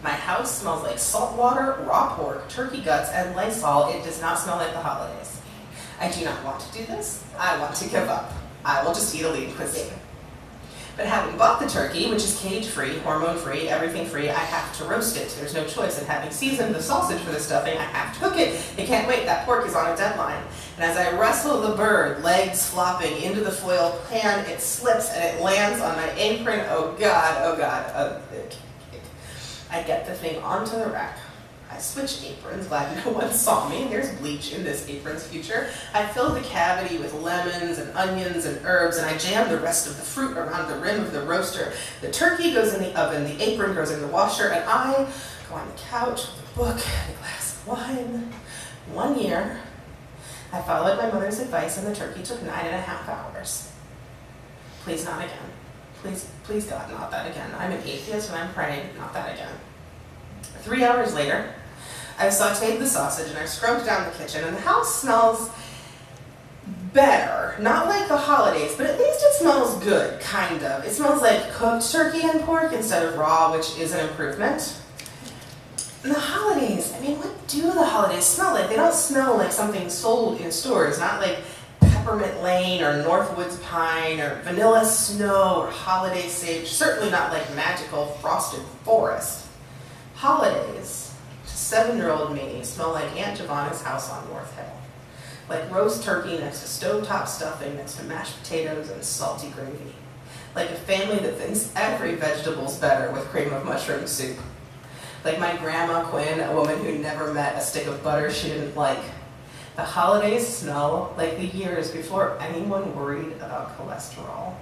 My house smells like salt water, raw pork, turkey guts, and Lysol. It does not smell like the holidays. I do not want to do this. I want to give up. I will just eat a lean cuisine. But having bought the turkey, which is cage-free, hormone-free, everything-free, I have to roast it. There's no choice. And having seasoned the sausage for the stuffing, I have to cook it. It can't wait. That pork is on a deadline. And as I wrestle the bird, legs flopping into the foil pan, it slips and it lands on my apron. Oh God, oh God. I get the thing onto the rack. I switch aprons, glad no one saw me. There's bleach in this apron's future. I fill the cavity with lemons and onions and herbs, and I jam the rest of the fruit around the rim of the roaster. The turkey goes in the oven, the apron goes in the washer, and I go on the couch with a book and a glass of wine. 1 year, I followed my mother's advice, and the turkey took 9.5 hours. Please, not again. Please, God, not that again. I'm an atheist and I'm praying, not that again. 3 hours later, I've sauteed the sausage and I've scrubbed down the kitchen, and the house smells better. Not like the holidays, but at least it smells good, kind of. It smells like cooked turkey and pork instead of raw, which is an improvement. And the holidays, I mean, what do the holidays smell like? They don't smell like something sold in stores, not like Peppermint Lane or Northwoods Pine or Vanilla Snow or Holiday Sage, certainly not like magical frosted forest. Holidays, to 7-year-old me, smell like Aunt Giovanna's house on North Hill. Like roast turkey next to stovetop stuffing next to mashed potatoes and salty gravy. Like a family that thinks every vegetable's better with cream of mushroom soup. Like my grandma Quinn, a woman who never met a stick of butter she didn't like. The holidays smell like the years before anyone worried about cholesterol.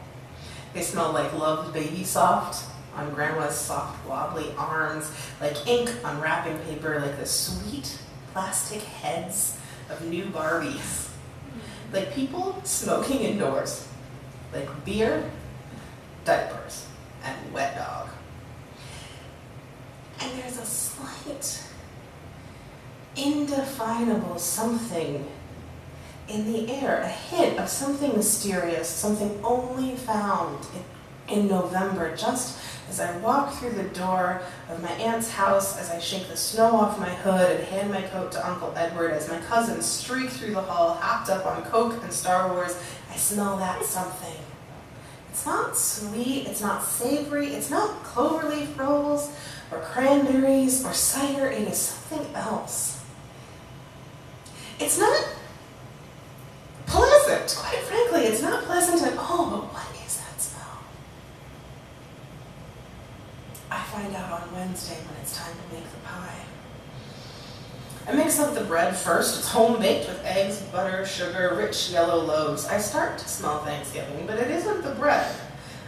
They smell like loved baby soft on grandma's soft wobbly arms, like ink on wrapping paper, like the sweet plastic heads of new Barbies. Like people smoking indoors, like beer, diapers, and wet dog. And there's a slight, indefinable something in the air, a hint of something mysterious, something only found in November, just as I walk through the door of my aunt's house, as I shake the snow off my hood and hand my coat to Uncle Edward, as my cousins streak through the hall, hopped up on Coke and Star Wars, I smell that something. It's not sweet, it's not savory, it's not cloverleaf rolls or cranberries or cider, it is something else. It's not pleasant, quite frankly, it's not pleasant at all, but what is that smell? I find out on Wednesday when it's time to make the pie. I mix up the bread first. It's home-baked with eggs, butter, sugar, rich yellow loaves. I start to smell Thanksgiving, but it isn't the bread.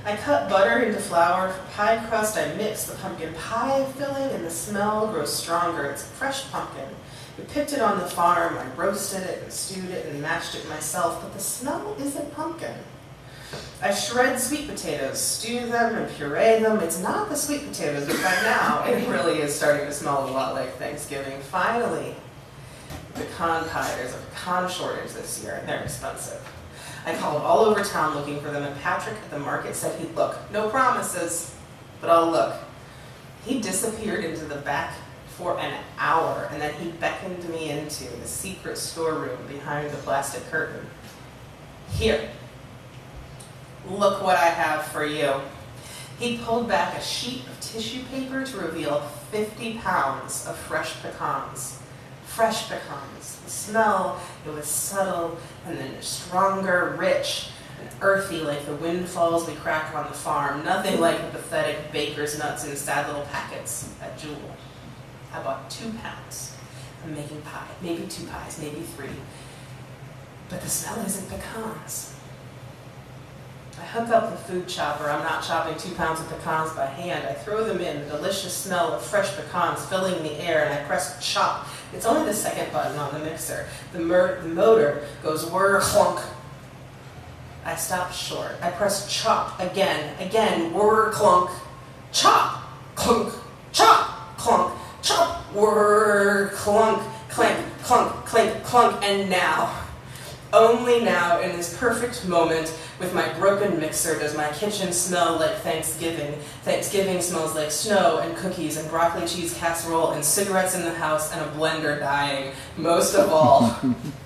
I cut butter into flour for pie crust. I mix the pumpkin pie filling, and the smell grows stronger. It's fresh pumpkin. We picked it on the farm. I roasted it and stewed it and mashed it myself, but the smell isn't pumpkin. I shred sweet potatoes, stew them and puree them. It's not the sweet potatoes, but by now it really is starting to smell a lot like Thanksgiving. Finally, pecan pie. There's a pecan shortage this year, and they're expensive. I called all over town looking for them, and Patrick at the market said he'd look. No promises, but I'll look. He disappeared into the back for an hour, and then he beckoned me into the secret storeroom behind the plastic curtain. Here. Look what I have for you. He pulled back a sheet of tissue paper to reveal 50 pounds of fresh pecans. Fresh pecans. The smell, it was subtle and then stronger, rich, and earthy like the windfalls we crack on the farm. Nothing like the pathetic baker's nuts in sad little packets at Jewel. I bought 2 pounds. I'm making pie. Maybe 2 pies, maybe 3. But the smell isn't pecans. I hook up the food chopper. I'm not chopping 2 pounds of pecans by hand. I throw them in, the delicious smell of fresh pecans filling the air, and I press chop. It's only the second button on the mixer. The motor goes whir clunk. I stop short. I press chop again, whir clunk. Chop, clunk, chop, clunk, chop, whir clunk, clank, clunk, clank, clunk, and now, only now, in this perfect moment, with my broken mixer, does my kitchen smell like Thanksgiving. Thanksgiving smells like snow and cookies and broccoli cheese casserole and cigarettes in the house and a blender dying. Most of all,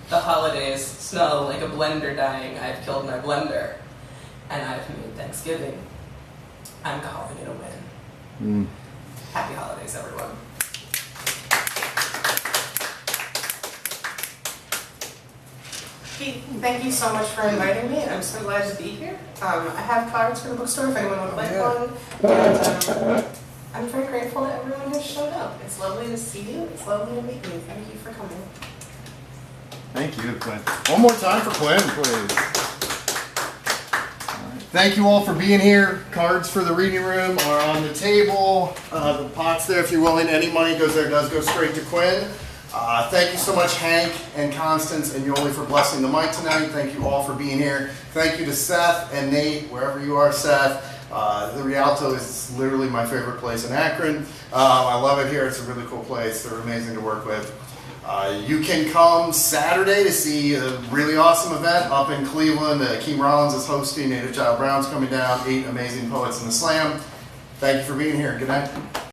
the holidays smell like a blender dying. I've killed my blender, and I've made Thanksgiving I'm calling it a win. Happy holidays, everyone. Pete, thank you so much for inviting me. I'm so glad to be here. I have cards for the bookstore if anyone would like one. And I'm very grateful that everyone has showed up. It's lovely to see you. It's lovely to meet you. Thank you for coming. Thank you, Quinn. One more time for Quinn, please. All right. Thank you all for being here. Cards for the reading room are on the table. The pot's there if you're willing. Any money goes there does go straight to Quinn. Thank you so much, Hank and Constance and Yoly, for blessing the mic tonight. Thank you all for being here. Thank you to Seth and Nate, wherever you are, Seth. The Rialto is literally my favorite place in Akron. I love it here. It's a really cool place. They're amazing to work with. You can come Saturday to see a really awesome event up in Cleveland. Keem Rollins is hosting. Native Child Brown's coming down. 8 amazing poets in the slam. Thank you for being here. Good night.